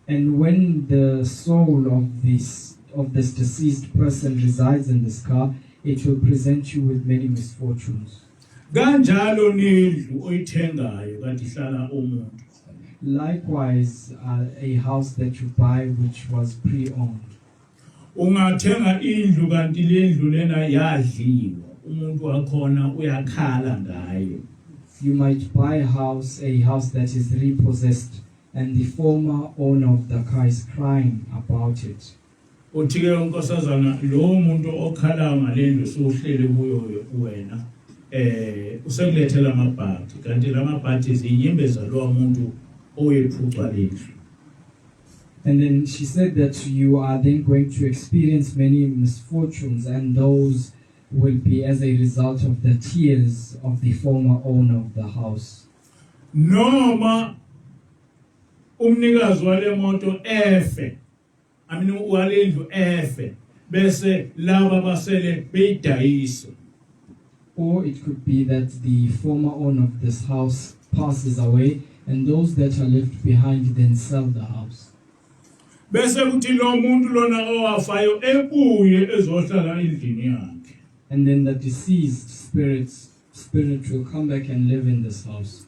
And when the soul of this deceased person resides in this car, it will present you with many misfortunes. Kanjalo nendlu oyithengayo kanti ihlala umuntu. Likewise, a house that you buy which was pre-owned. Ungathenga indlu kanti le ndlu lena yadliwa umuntu wakhona uyakhala ngayo. You might buy a house that is repossessed, and the former owner of the car is crying about it. Uthi ke unkosazana lo muntu okhala ngale ndlu sohlele kuyo wena usekulethela amabhadi kanti lamabhadi izinyembeza lo muntu oyephucwa lendlu. And then she said that you are then going to experience many misfortunes, and those will be as a result of the tears of the former owner of the house. Noma umnikazi wale moto efe, wale ndlu efe, bese laba basele beyidayisa. Or it could be that the former owner of this house passes away, and those that are left behind then sell the house. Bese kuthi lo muntu lona owafayo ebuye ezohlala endlini yakhe. And then the deceased spirits spirit will come back and live in this house.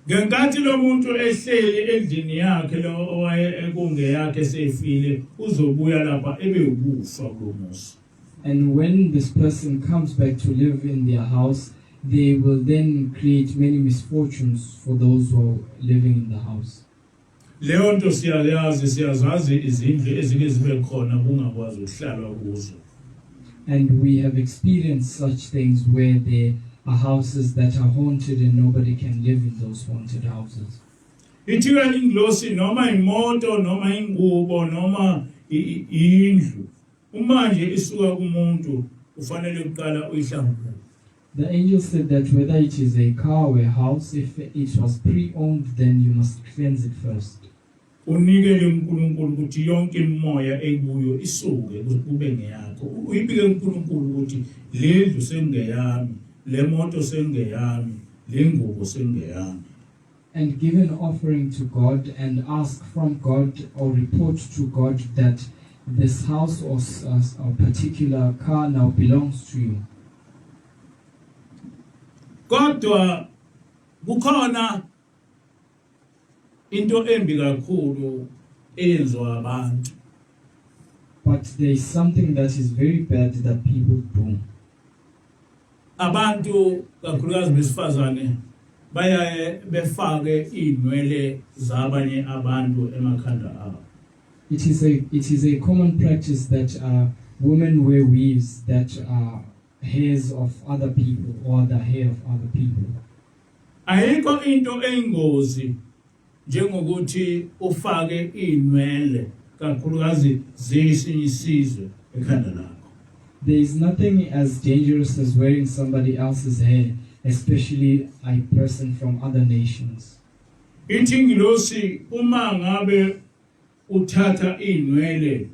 Ngenkathi lo muntu ehleli endlini yakhe lo owaye ekungeyakhe sefile uzobuya lapha ebe ubufa kulomusa. And when this person comes back to live in their house, they will then create many misfortunes for those who are living in the house. Leyo nto siyazazi izindlu ezike zibe khona kungakwazi ukuhlala kuzo. And we have experienced such things where there are houses that are haunted and nobody can live in those haunted houses. Ithiwa ingilosi noma imoto noma ingubo noma indlu umanje isuka kumuntu ufanele uqala uyihlambulule. The angel said that whether it is a car or a house, if it was pre-owned, then you must cleanse it first. Unikele uNkulunkulu ukuthi yonke imoya ebuyo isuke kube ngeyakho. Uyibike uNkulunkulu ukuthi le ndlu sengeyami, le moto sengeyami, le ngubo sengeyami. And give an offering to God and ask from God or report to God that this house or a particular car now belongs to you. Kodwa kukhona into embi kakhulu eyenzwa abantu. But there is something that is very bad that people do. Abantu kakhulukazi besifazane bayaye befake inwele zabanye abantu emakhanda abo. It is a common practice that women wear weaves that are hairs of other people or the hair of other people. Ayikho into eyingozi njengokuthi ufake inwele kakhulukazi zesinye isizwe ekhanda lakho. There is nothing as dangerous as wearing somebody else's hair, especially a person from other nations. Ithi ngilosi uma ngabe uthatha inwele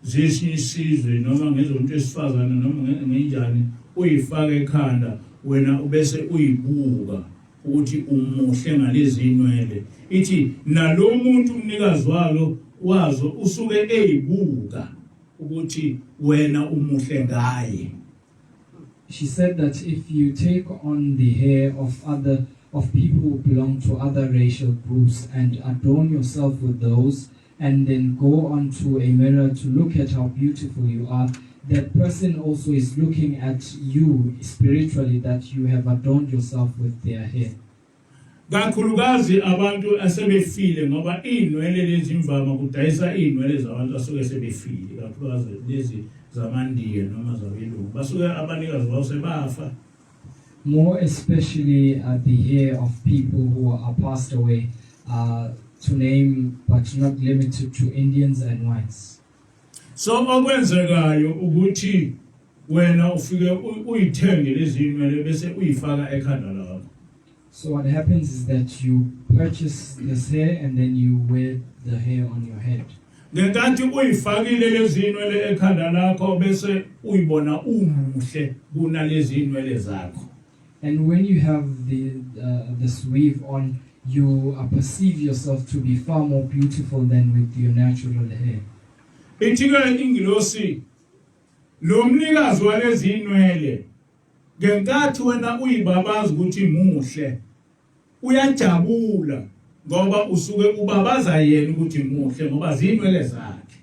zesinye isizwe noma ngezomuntu esifazana noma ngenjani uyifaka ekhanda wena ubese uyibuka ukuthi umuhle ngalezi inwele. Ithi nalo muntu umnikazi wazo usuke eyibuka ukuthi wena umuhle ngaye. She said that if you take on the hair of people who belong to other racial groups and adorn yourself with those, and then go on to a mirror to look at how beautiful you are, that person also is looking at you spiritually, that you have adorned yourself with their hair. Kakhulukazi abantu asebefile ngoba inwele lezi imvama kudayisa inwele zabantu asuke sebefile kakhulukazi lezi zamandiya noma zabelungu basuke abanikazi bawo sebafa. More especially the hair of people who are passed away, to name but not limited to Indians and whites. So okwenzekayo ukuthi wena ufike uyithenge lezi inwele bese uyifaka ekhanda lakho. So what happens is that you purchase this hair and then you wear the hair on your head. Ngenkathi uyifakile lezi inwele ekhanda lakho bese uyibona umuhle kunalezi inwele zakho. And when you have this weave on, you perceive yourself to be far more beautiful than with your natural hair. Ithi-ke ingilosi lo mnikazi walezi inwele ngenkathi wena uyibabaza ukuthi muhle uyajabula ngoba usuke ubabaza yena ukuthi muhle ngoba zinwele zakhe.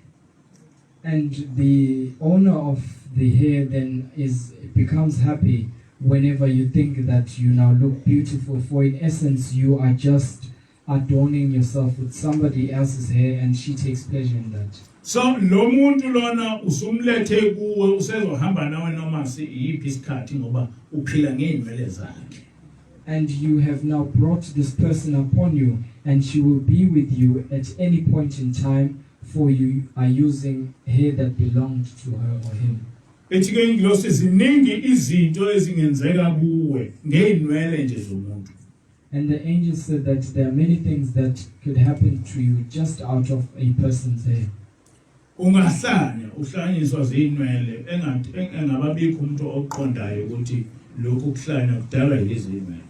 And the owner of the hair then becomes happy whenever you think that you now look beautiful, for in essence you are just adorning yourself with somebody else's hair, and she takes pleasure in that. So lo muntu lona usumlethe kuwe usezohamba nawe noma siyiphi isikhathi ngoba uphila ngeinwele zakhe. And you have now brought this person upon you, and she will be with you at any point in time, for you are using hair that belonged to her or him. Ethi-ke ingilosi ziningi izinto ezingenzeka kuwe ngeinwele nje zomuntu. And the angel said that there are many things that could happen to you just out of a person's hair. Ungahlanya uhlanyiswa zinwele engababikho umuntu oqondayo ukuthi lokhu kuhlanya kudalwa yilezi inwele.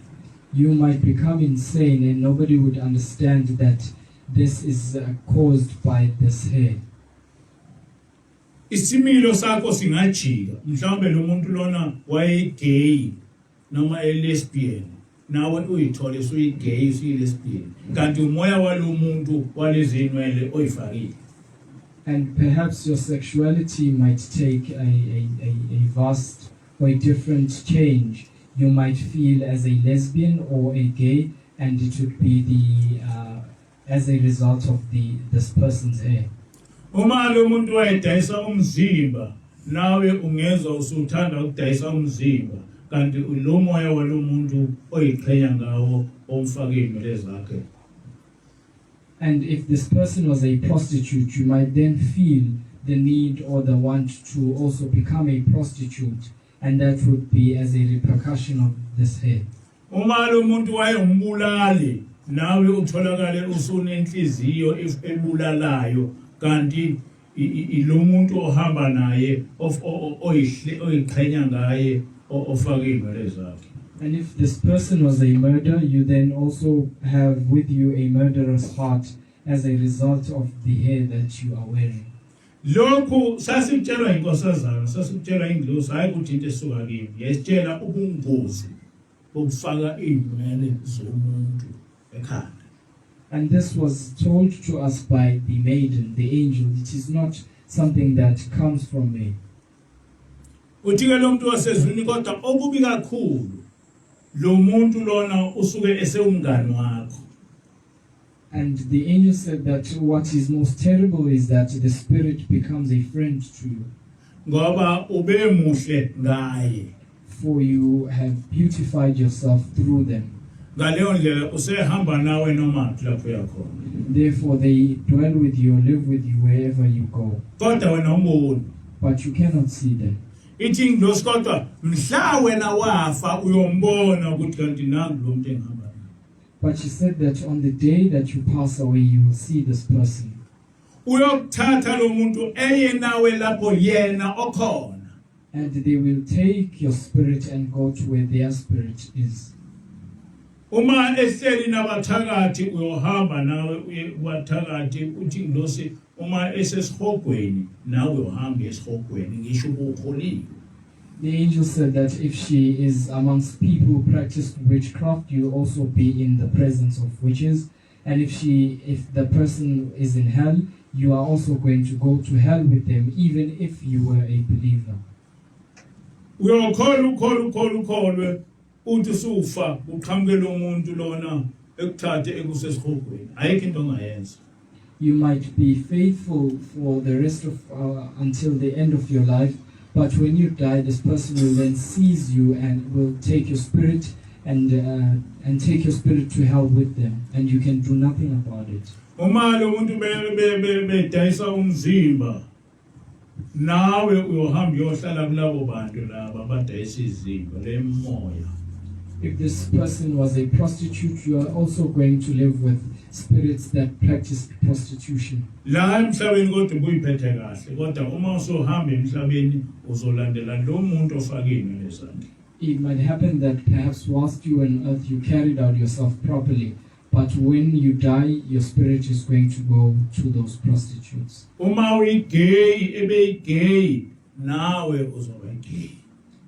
You might become insane and nobody would understand that this is caused by this hair. Isimilo sakho singajika mhlawumbe lo muntu lona wayegay noma lesbian nawe uyithole suyigay lesbian kanti umoya walomuntu walezinwele oyifakile. And perhaps your sexuality might take a vast or a different change. You might feel as a lesbian or a gay, and it would be as a result of this person's hair. Uma lo muntu wayedayisa umzimba nawe ungezwa usuthanda ukudayisa umzimba kanti lo moya walo muntu oyiqhenya ngawo omfake inwele zakhe. And if this person was a prostitute, you might then feel the need or the want to also become a prostitute, and that would be as a repercussion of this hair. Uma lo muntu wayengumbulali nawe utholakale usunenhliziyo ebulalayo kanti lo muntu ohamba naye oyiqhenya ngaye ofake inwele zakhe. And if this person was a murderer, you then also have with you a murderer's heart as a result of the hair that you are wearing. Lokhu sasitshelwa inkosazana, sasitshelwa ingilosi hayi ukuthi into esuka kimi. Yesitshela ubungozi bokufaka inwele zomuntu ekhanda. And this was told to us by the maiden, the angel. It is not something that comes from me. Uthi ke lo muntu wasezwini kodwa okubi kakhulu lo muntu lona usuke esewumngani wakho. And the angel said that what is most terrible is that the spirit becomes a friend to you. Ngoba ube muhle ngaye. For you have beautified yourself through them. Ngaleyo ndlela usehamba nawe noma lapho uyakhona. Therefore they dwell with you or live with you wherever you go. Kodwa wena umboni. But you cannot see them. Ithi ngilosi kodwa mhla wena wafa uyombona ukuthi kanti nangu lo muntu engihamba naye. But she said that on the day that you pass away, you will see this person. Uyokuthatha lo muntu eye nawe lapho yena okhona. And they will take your spirit and go to where their spirit is. Uma ehleli nabathakathi uyohamba nawe uye kwathakathi uthi ngilosi uma esesihogweni nawe uhambe esihogweni ngisho ukholile. The angel said that if she is amongst people who practice witchcraft, you'll also be in the presence of witches. And if the person is in hell, you are also going to go to hell with them, even if you were a believer. Uyokholwe uthi sufa uqhamuke lo muntu lona ekuthathe ekusesihogweni ayikho into ongayenza. You might be faithful for the rest of until the end of your life, but when you die, this person will then seize you and will take your spirit and take your spirit to hell with them, and you can do nothing about it. Uma lo muntu bedayisa umzimba nawe uyohamba uyohlala kulabo bantu laba badayisa izimba lemoya. If this person was a prostitute, you are also going to live with spirits that practice prostitution. La emhlabeni kodwa ubuyiphethe kahle kodwa uma usohamba emhlabeni uzolandela lo muntu ofakile lesandla. It might happen that perhaps whilst you were on earth you carried out yourself properly, but when you die your spirit is going to go to those prostitutes. Uma uyigay ebeyigay nawe uzoba gay.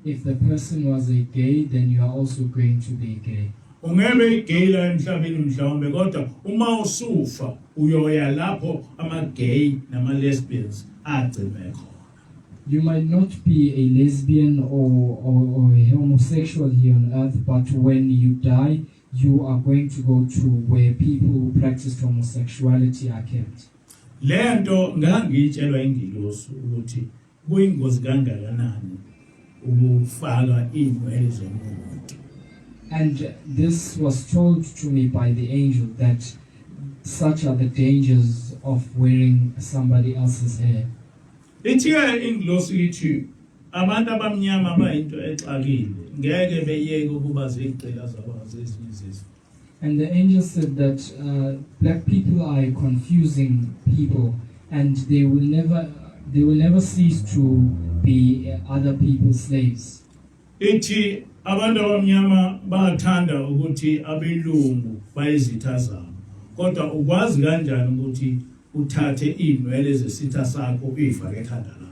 If the person was a gay, then you are also going to be gay. Ungebe igay la emhlabeni mhlawumbe kodwa uma usufa uyoya lapho ama-gay nama-lesbians agcine khona. You might not be a lesbian or a homosexual here on earth, but when you die, you are going to go to where people who practice homosexuality are kept. Lento ngangitshelwa ingilosi ukuthi kuyingozi kangakanani ukufaka inwele zomuntu. And this was told to me by the angel that such are the dangers of wearing somebody else's hair. Ithiya ingilosi ithi abantu abamnyama bayinto exakile ngeke beyeke ukuba zigcila zabazezinye izizwe. And the angel said that black people are a confusing people, and they will never cease to be other people's slaves. Ithi abantu abamnyama bathanda ukuthi abelungu bayizitha zabo. Kodwa ukwazi kanjani ukuthi uthathe inwele zesitha sakho uyifake ekhanda lakho?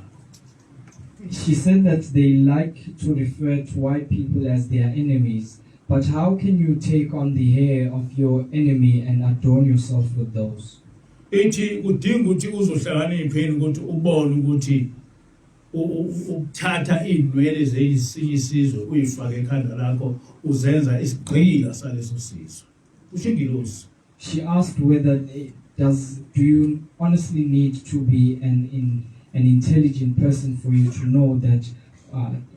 She said that they like to refer to white people as their enemies, but how can you take on the hair of your enemy and adorn yourself with those? Ithi kudinga ukuthi uzohlakanipheni ukuthi ubone ukuthi ukuthatha inwele zesinye isizwe uyifake ekhanda lakho uzenza isigqila saleso sizwe. Kusho ingilosi. She asked whether do you honestly need to be an intelligent person for you to know that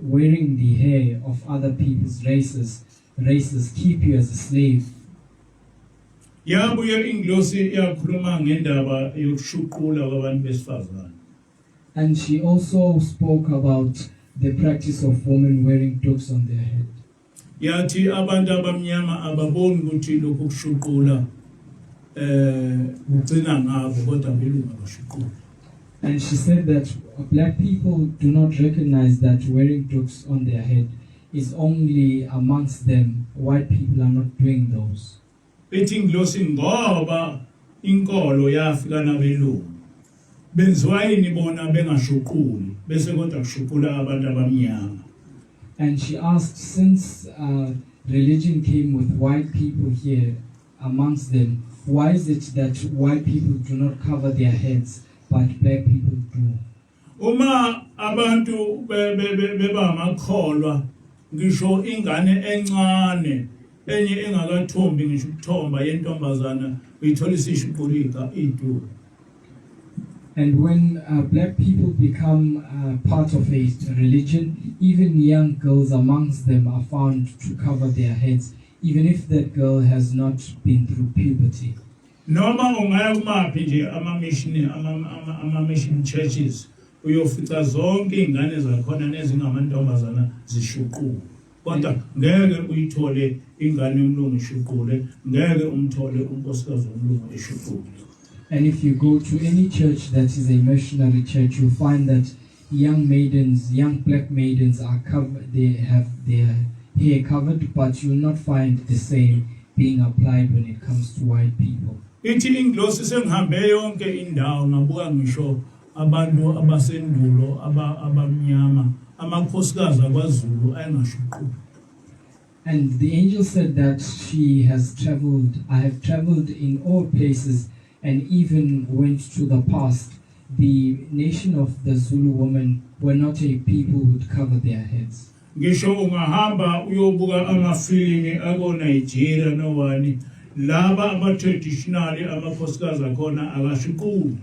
wearing the hair of other people's races keep you as a slave? Yabuye ingilosi yakhuluma ngendaba yokushuqula kwabantu besifazane. And she also spoke about the practice of women wearing toques on their head. Yathi abantu abamnyama ababoni ukuthi lokhu kushuqula ugcina ngabo kodwa belunga bashuqula. And she said that black people do not recognize that wearing toques on their head is only amongst them. White people are not doing those. Bethi ingilosi ngoba inkolo yafika nabelungu benziwa yini bona bengashuquli bese kodwa kushuqula abantu abamnyama. And she asked, since religion came with white people here amongst them, why is it that white people do not cover their heads but black people do? Uma abantu beba amakholwa ngisho ingane encane enye engakathombi ngisho ukuthomba yentombazana uyithola isishuqulika idu. And when black people become part of a religion, even young girls amongst them are found to cover their heads, even if that girl has not been through puberty. Noma ungaya kumaphi nje ama-mission churches uyofica zonke ingane zakhona nezingamantombazana zishuqule. Kodwa ngeke uyithole ingane yomlungu ishuqule, ngeke umthole unkosikazi womlungu eshuqule. And if you go to any church that is a missionary church, you'll find that young black maidens are covered, they have their hair covered, but you'll not find the same being applied when it comes to white people. Ithi ingilosi sengihambe yonke indawo ngabuka ngisho abantu abasendulo abamnyama amakhosikazi akwaZulu ayengashuquli. And the angel said that I have traveled in all places and even went to the past. The nation of the Zulu women were not a people who would cover their heads. Ngisho ungahamba uyobuka amafilimi ako Nigeria nowani laba ama-traditionally amakhosikazi akhona akashuquli.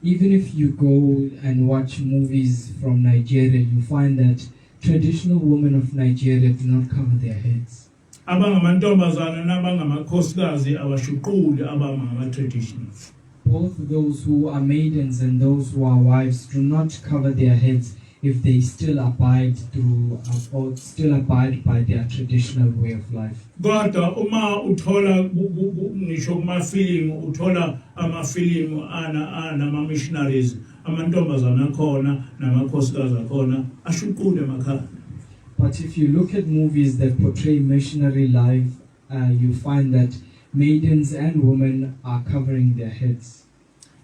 Even if you go and watch movies from Nigeria, you find that traditional women of Nigeria do not cover their heads. Abangamantombazana nabangamakhosikazi abashuquli abangama-traditionals. Both those who are maidens and those who are wives do not cover their heads if they still abide by their traditional way of life. Kodwa uma uthola ngisho kumafilimu uthola amafilimu ama-missionaries amantombazana akhona namakhosikazi akhona ashuqule emakhaya. But if you look at movies that portray missionary life, you find that maidens and women are covering their heads.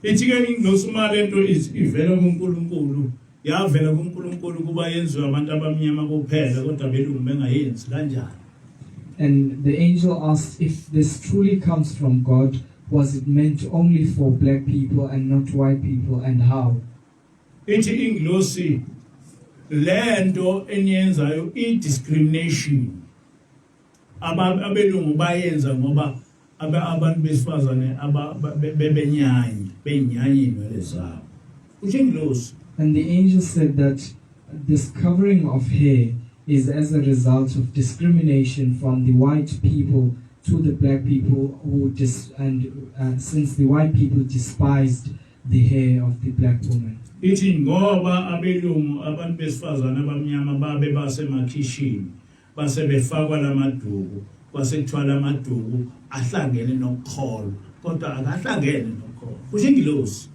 Ithi-ke ingilosi uma lento ivela kuNkulunkulu yavela kuNkulunkulu kuba yenziwe abantu abamnyama kuphela kodwa belungu bengayenzi kanjani. And the angel asked, if this truly comes from God, was it meant only for black people and not white people, and how? Ithi ingilosi lento eniyenzayo i-discrimination abelungu bayenza ngoba abantu besifazane benyanya inwele zabo. Kusho ingilosi. And the angel said that this covering of hair is as a result of discrimination from the white people to the black people since the white people despised the hair of the black woman. Ithi ngoba abelungu abantu besifazane abamnyama babe basemakhishini base befakwa lamaduku kwasekuthiwa lamaduku ahlangene nokukholo kodwa akahlangene nokukholo. Kusho ingilosi.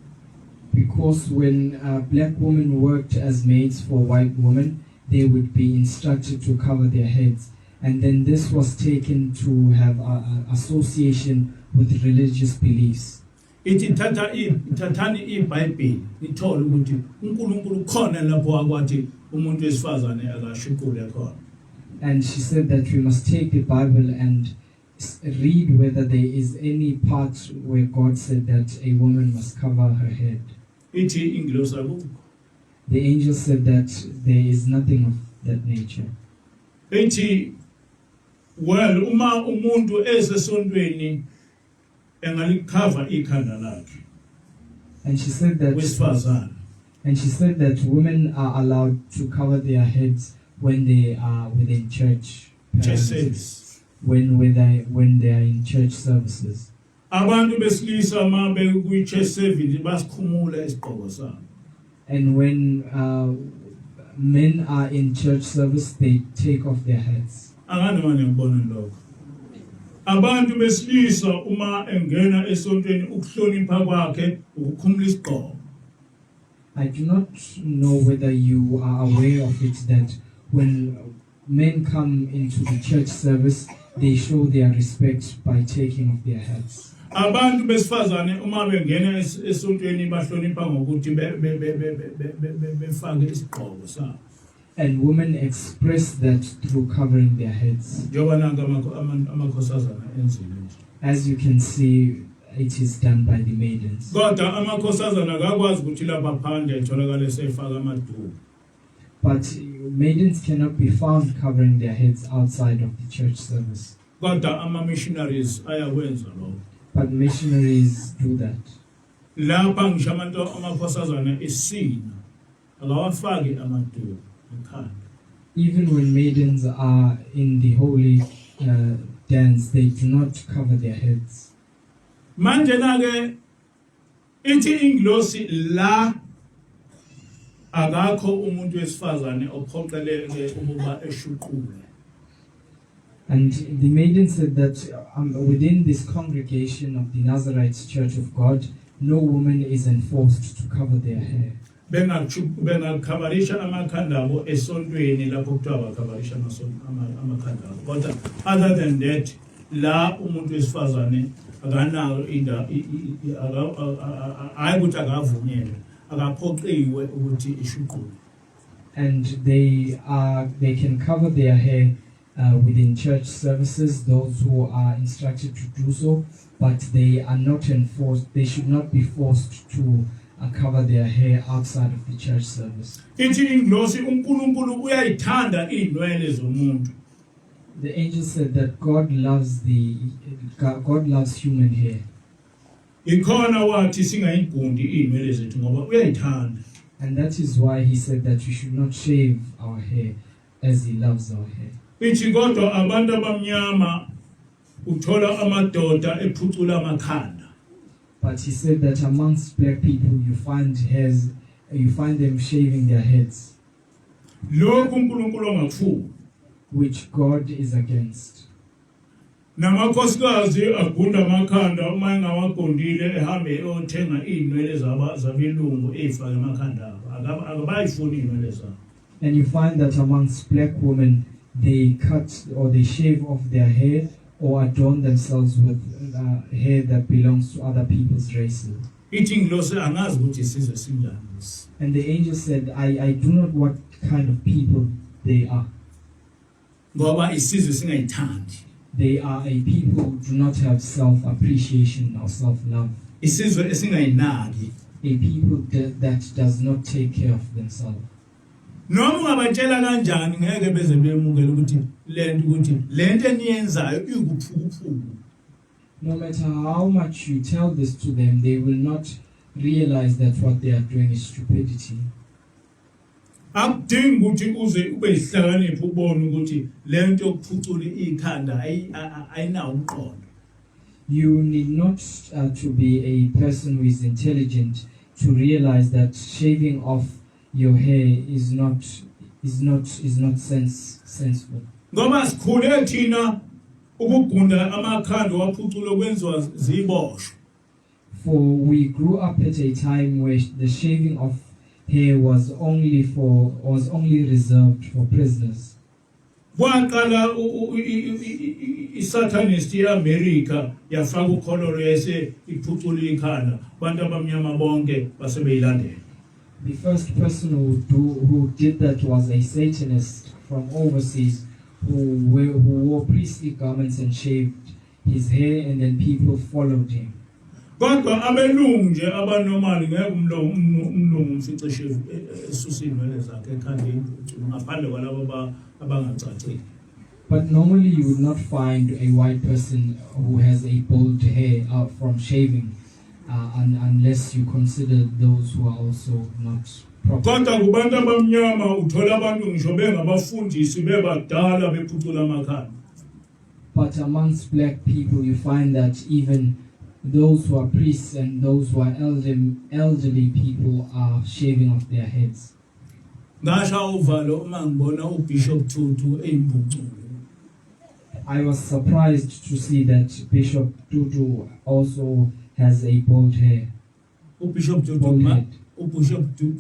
Because when black women worked as maids for white women, they would be instructed to cover their heads, and then this was taken to have association with religious beliefs. ithi thathani iBhayibheli nithole ukuthi uNkulunkulu khona lapho akwathi umuntu wesifazane akashuqule khona. And she said that we must take the Bible and read whether there is any part where God said that a woman must cover her head. Ithi ingilosi akukho. The angel said that there is nothing of that nature. Ithi well uma umuntu esesontweni engalikhava ikhanda lakhe. And she said that Wesifazane. And she said that women are allowed to cover their heads when they are within church Service. when they are in church services. Abantu besilisa ma bekuyi church service basikhumula isigqoko sabo. And when men are in church service, they take off their hats. Angani manje ngibona lokho. Abantu besilisa uma engena esontweni ukuhlonipha kwakhe ukukhumula isigqoko. I do not know whether you are aware of it, that when men come into the church service, they show their respect by taking off their hats. Abantu besifazane uma bengena esontweni bahlonipha ngokuthi befake isigqoko sabo. And women express that through covering their heads. As you can see, it is done by the maidens. But maidens cannot be found covering their heads outside of the church service. But missionaries do that. Even when maidens are in the holy dance, they do not cover their heads. Manje nake ithi ingilosi la akakho umuntu wesifazane ophoqeleke ukuba eshuqule. And the maiden said that within this congregation of the Nazarites Church of God, no woman is enforced to cover their hair. Bengakhabarisha amakhanda abo esontweni lapho kuthiwa bakhabarisha amakhanda abo. But other than that, la umuntu wesifazane akanayo inda hayi ukuthi akavunyelwe akaphoqiwe ukuthi ishuqule. And they can cover their hair within church services, those who are instructed to do so, but they are not enforced. They should not be forced to cover their hair outside of the church service. Ithi ingilosi uNkulunkulu uyayithanda inwele zomuntu. The angel said that God loves human hair. Ikhona wathi singayigundi inwele zethu ngoba uyayithanda. And that is why he said that we should not shave our hair as he loves our hair. Ithi kodwa abantu abamnyama uthola amadoda ephucula amakhanda. But he said that amongst black people you find them shaving their heads, Lokhu uNkulunkulu ongakufuni. which God is against. Namakhosikazi agunda amakhanda uma engawagondile ehambe eyothenga inwele zabelungu ezifake emakhanda abo. Akabayifuni inwele zabo. And you find that amongst black women, they cut or they shave off their hair or adorn themselves with hair that belongs to other people's races. Ithi ingilosi angazi ukuthi isizwe sinjani lesi. And the angel said, I do not know what kind of people they are. Ngoba isizwe singayithandi. They are a people who do not have self-appreciation or self-love. Isizwe esingayinaki. A people that does not take care of themselves. Noma ungabatshela kanjani ngeke beze bemukele ukuthi lento eniyenzayo ikuphukuphuku. No matter how much you tell this to them, they will not realize that what they are doing is stupidity. Akudingi ukuthi uze ube ihlakaniphi ubone ukuthi lento yokuphucula ikhanda ayinawo umqondo. You need not to be a person who is intelligent to realize that shaving off your hair is not sensible. Ngoba sikhule thina ukugunda amakhanda waphucula kwenziwa ziboshwe. For we grew up at a time where the shaving of hair was only reserved for prisoners. kwaqala i-Satanist ye-America yafaka ukholoro yase iphucula ikhanda abantu abamnyama bonke basebeyilandela. The first person who did that was a Satanist from overseas who wore priestly garments and shaved his hair, and then people followed him. Kodwa abelungu nje abanomali ngeke umlungu umficishe esusini wele zakhe ekhandeni ngaphandle kwalabo abangacacile. But normally you would not find a white person who has a bald hair out from shaving, unless you consider those who are also not proper. Kodwa kubantu abamnyama uthola abantu ngisho bengabafundisi bebadala bephucula amakhanda. But amongst black people you find that even those who are priests and those who are elderly people are shaving off their heads. Ngasha uvalo uma ngibona uBishop Tutu eyimbungculo. I was surprised to see that Bishop Tutu also has a bald hair. uBishop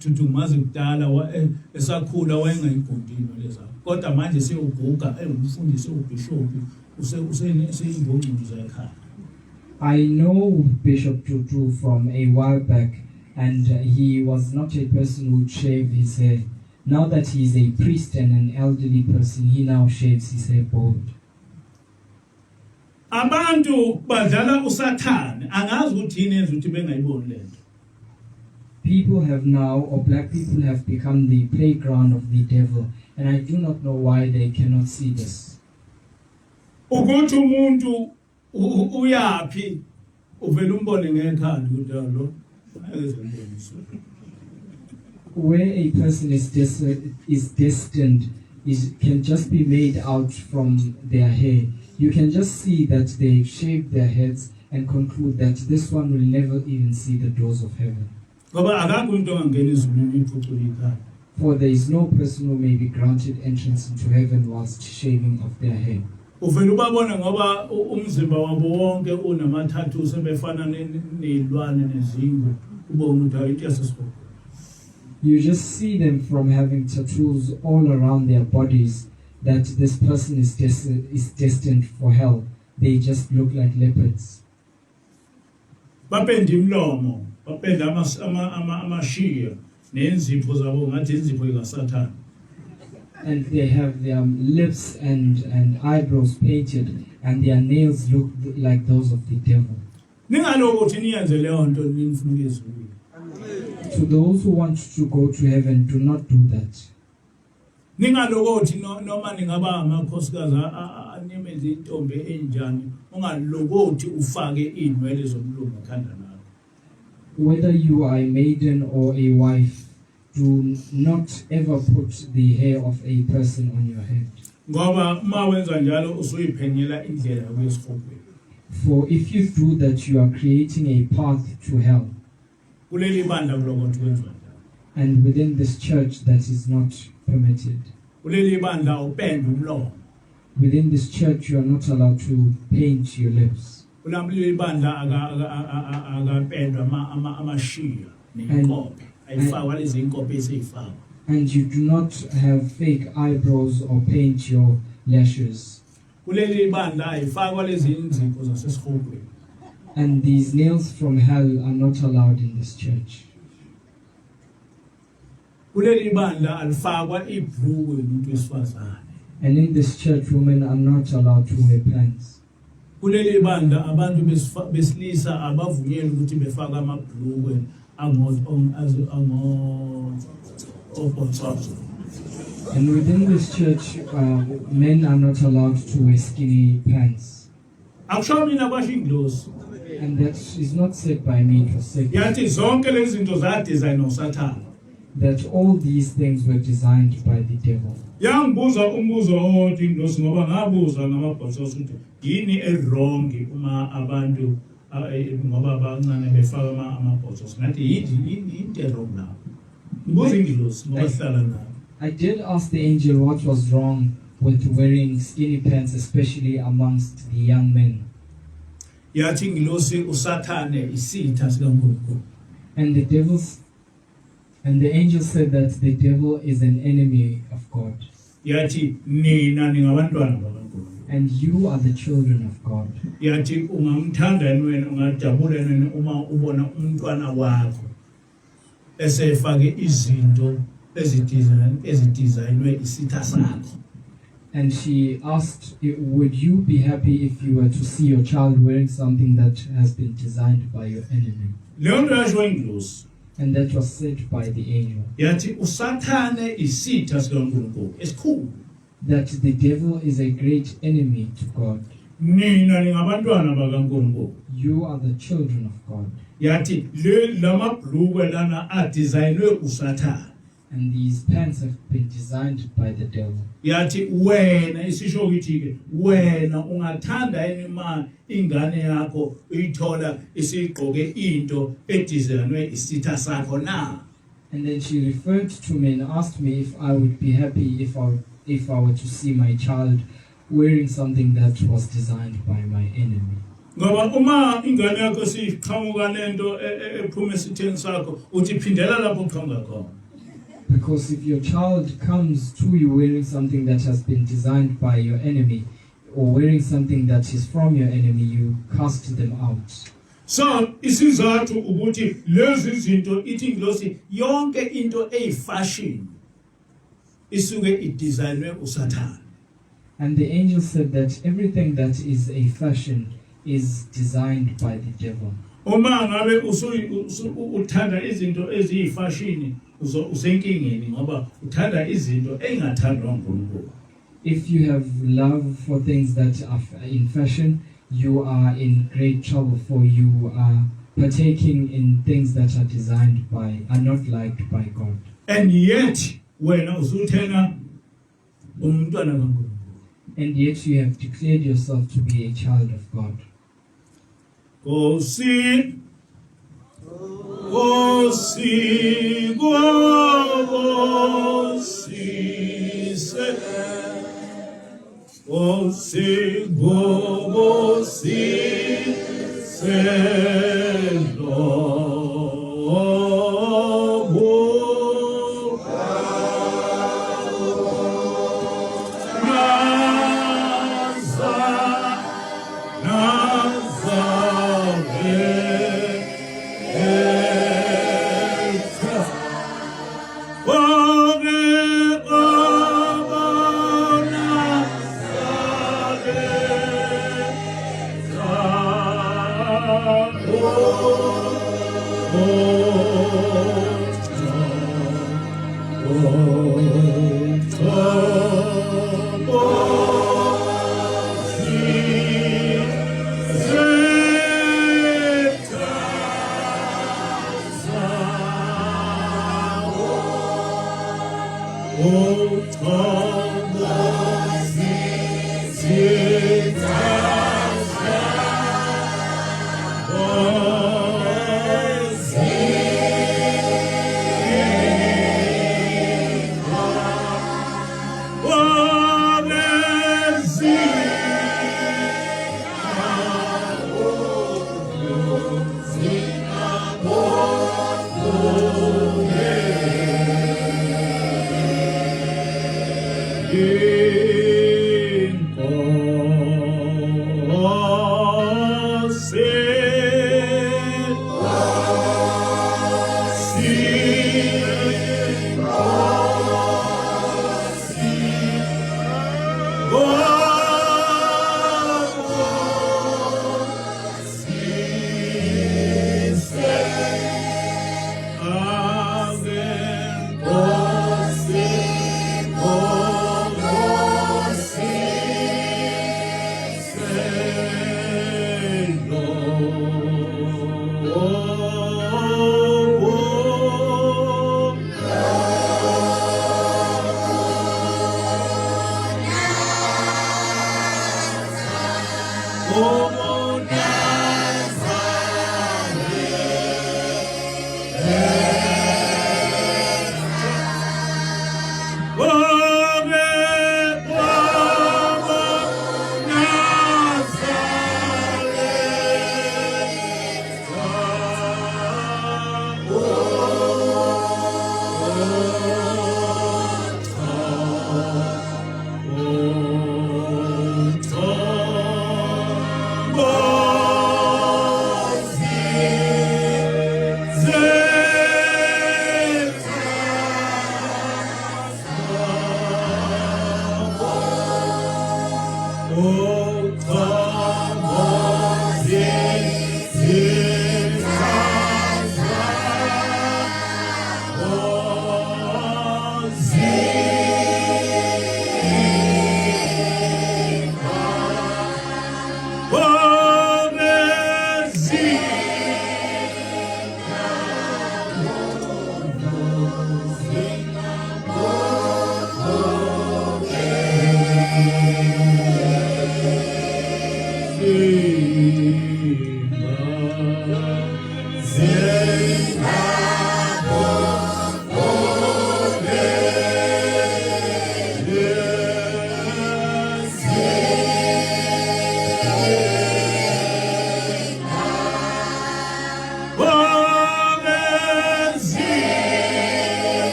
Tutu maze kudala esakhula wayengayigundini leza. Kodwa manje sewuguga engumfundisi uBishop useyingongculo ekhaya. I know Bishop Tutu from a while back, and he was not a person who would shave his hair. Now that he is a priest and an elderly person, he now shaves his hair bald. Abantu badlala uSathane angazi ukuthi yini enza ukuthi bengayiboni lento. People have now, or black people have become the playground of the devil, and I do not know why they cannot see this. Ukuthi umuntu uyapi uvela umbone ngekhanda ukuthi lo ayezemboniso. Where a person is destined can just be made out from their hair. You can just see that they shaved their heads and conclude that this one will never even see the doors of heaven. For there is no person who may be granted entrance into heaven whilst shaving off their hair. You just see them from having tattoos all around their bodies that this person is destined for hell. They just look like leopards. And they have their lips and eyebrows painted, and their nails look like those of the devil. To those who want to go to heaven, do not do that. Whether you are a maiden or a wife, do not ever put the hair of a person on your head. For if you do that, you are creating a path to hell. And within this church, that is not permitted. Within this church, you are not allowed to paint your lips. And you do not have fake eyebrows or paint your lashes. And these nails from hell are not allowed in this church. And in this church, women are not allowed to wear pants. And within this church, men are not allowed to wear skinny pants. And that is not said by me, it was said that all these things were designed by the devil. I did ask the angel what was wrong with wearing skinny pants, especially amongst the young men. And the angel said that the devil is an enemy of God. yathi nina ningabantwana bakaNkulunkulu. and you are the children of God. Yathi ungamthanda yini wena, ungajabula yini uma ubona umntwana wakho esefake izinto ezidesignwe isitha sakho. And she asked, would you be happy if you were to see your child wearing something that has been designed by your enemy? Leyo nto yasho ingilosi And that was said by the angel, yathi usathane isitha sikaNkulunkulu esikhulu. that the devil is a great enemy to God. Nina ningabantwana bakaNkulunkulu. You are the children of God. Yathi lamabhlukwe lana adesignwe usathane. And these pants have been designed by the devil. Yathi wena isisho ukuthi ke wena ungathanda yini ma ingane yakho uyithola isigqoke into edesignwe isitha sakho na? And then she referred to me and asked me if I would be happy if I were to see my child wearing something that was designed by my enemy. Ngoba uma ingane yakho siqhamuka nento ephuma esitheni sakho uthi phindela lapho uqhamuka khona. Because if your child comes to you wearing something that has been designed by your enemy, or wearing something that is from your enemy, you cast them out. So isizathu ukuthi lezi zinto ithi ingilosi yonke into eyifashion isuke idesignwe usathane. And the angel said that everything that is a fashion is designed by the devil. Uma ngabe uthanda izinto eziyifashion usenkingeni ngoba uthanda izinto engathandwa nguNkulunkulu. If you have love for things that are in fashion, you are in great trouble, for you are partaking in things that are not liked by God. And yet wena usuthena umntwana kaNkulunkulu. And yet you have declared yourself to be a child of God. Kosi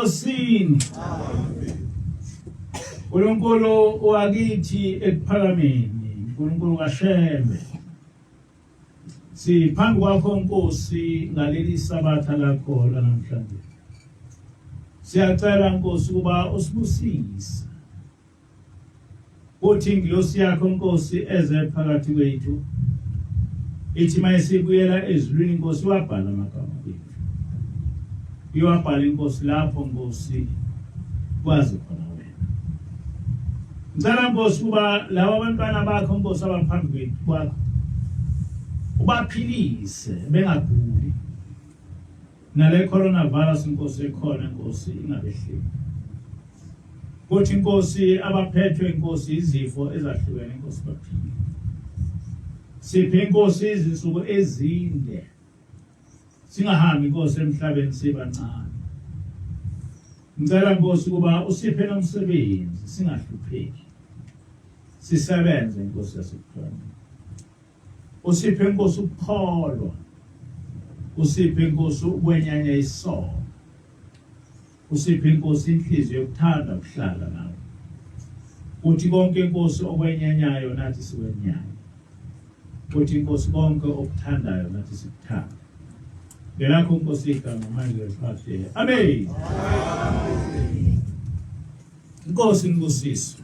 Enkosini uNkulunkulu wakithi ekuphakameni uNkulunkulu kaShembe siphambi kwakho Nkosi ngaleli sabatha lakho namhlanje siyacela Nkosi kuba usibusise uthi ingilosi yakho Nkosi eze phakathi kwethu ithi mayisibuyela ezulwini Nkosi wabhala amagama ethu iwabhala Nkosi lapho Nkosi kwazi khona wena ngicela Nkosi kuba laba abantwana bakho Nkosi abaphambi kwethu kwakho ubaphilise bengaguli nale coronavirus Nkosi ekhona Nkosi ingabehleli kuthi Nkosi abaphethwe Nkosi izifo ezahlukene Nkosi baphile siphe Nkosi izinsuku ezinde singahambi Nkosi emhlabeni sibancane ngicela Nkosi kuba usiphe nomsebenzi singahlupheki sisebenze Nkosi yasekukhona usiphe Nkosi ukukholwa usiphe Nkosi ukwenyanya isono usiphe Nkosi inhliziyo yokuthanda ukuhlala nawe uthi konke Nkosi okwenyanyayo nathi sikwenyanya uthi Nkosi konke okuthandayo nathi sikuthanda ngelakho Nkosi igama manje ngesiphashe amen Nkosi ngibusise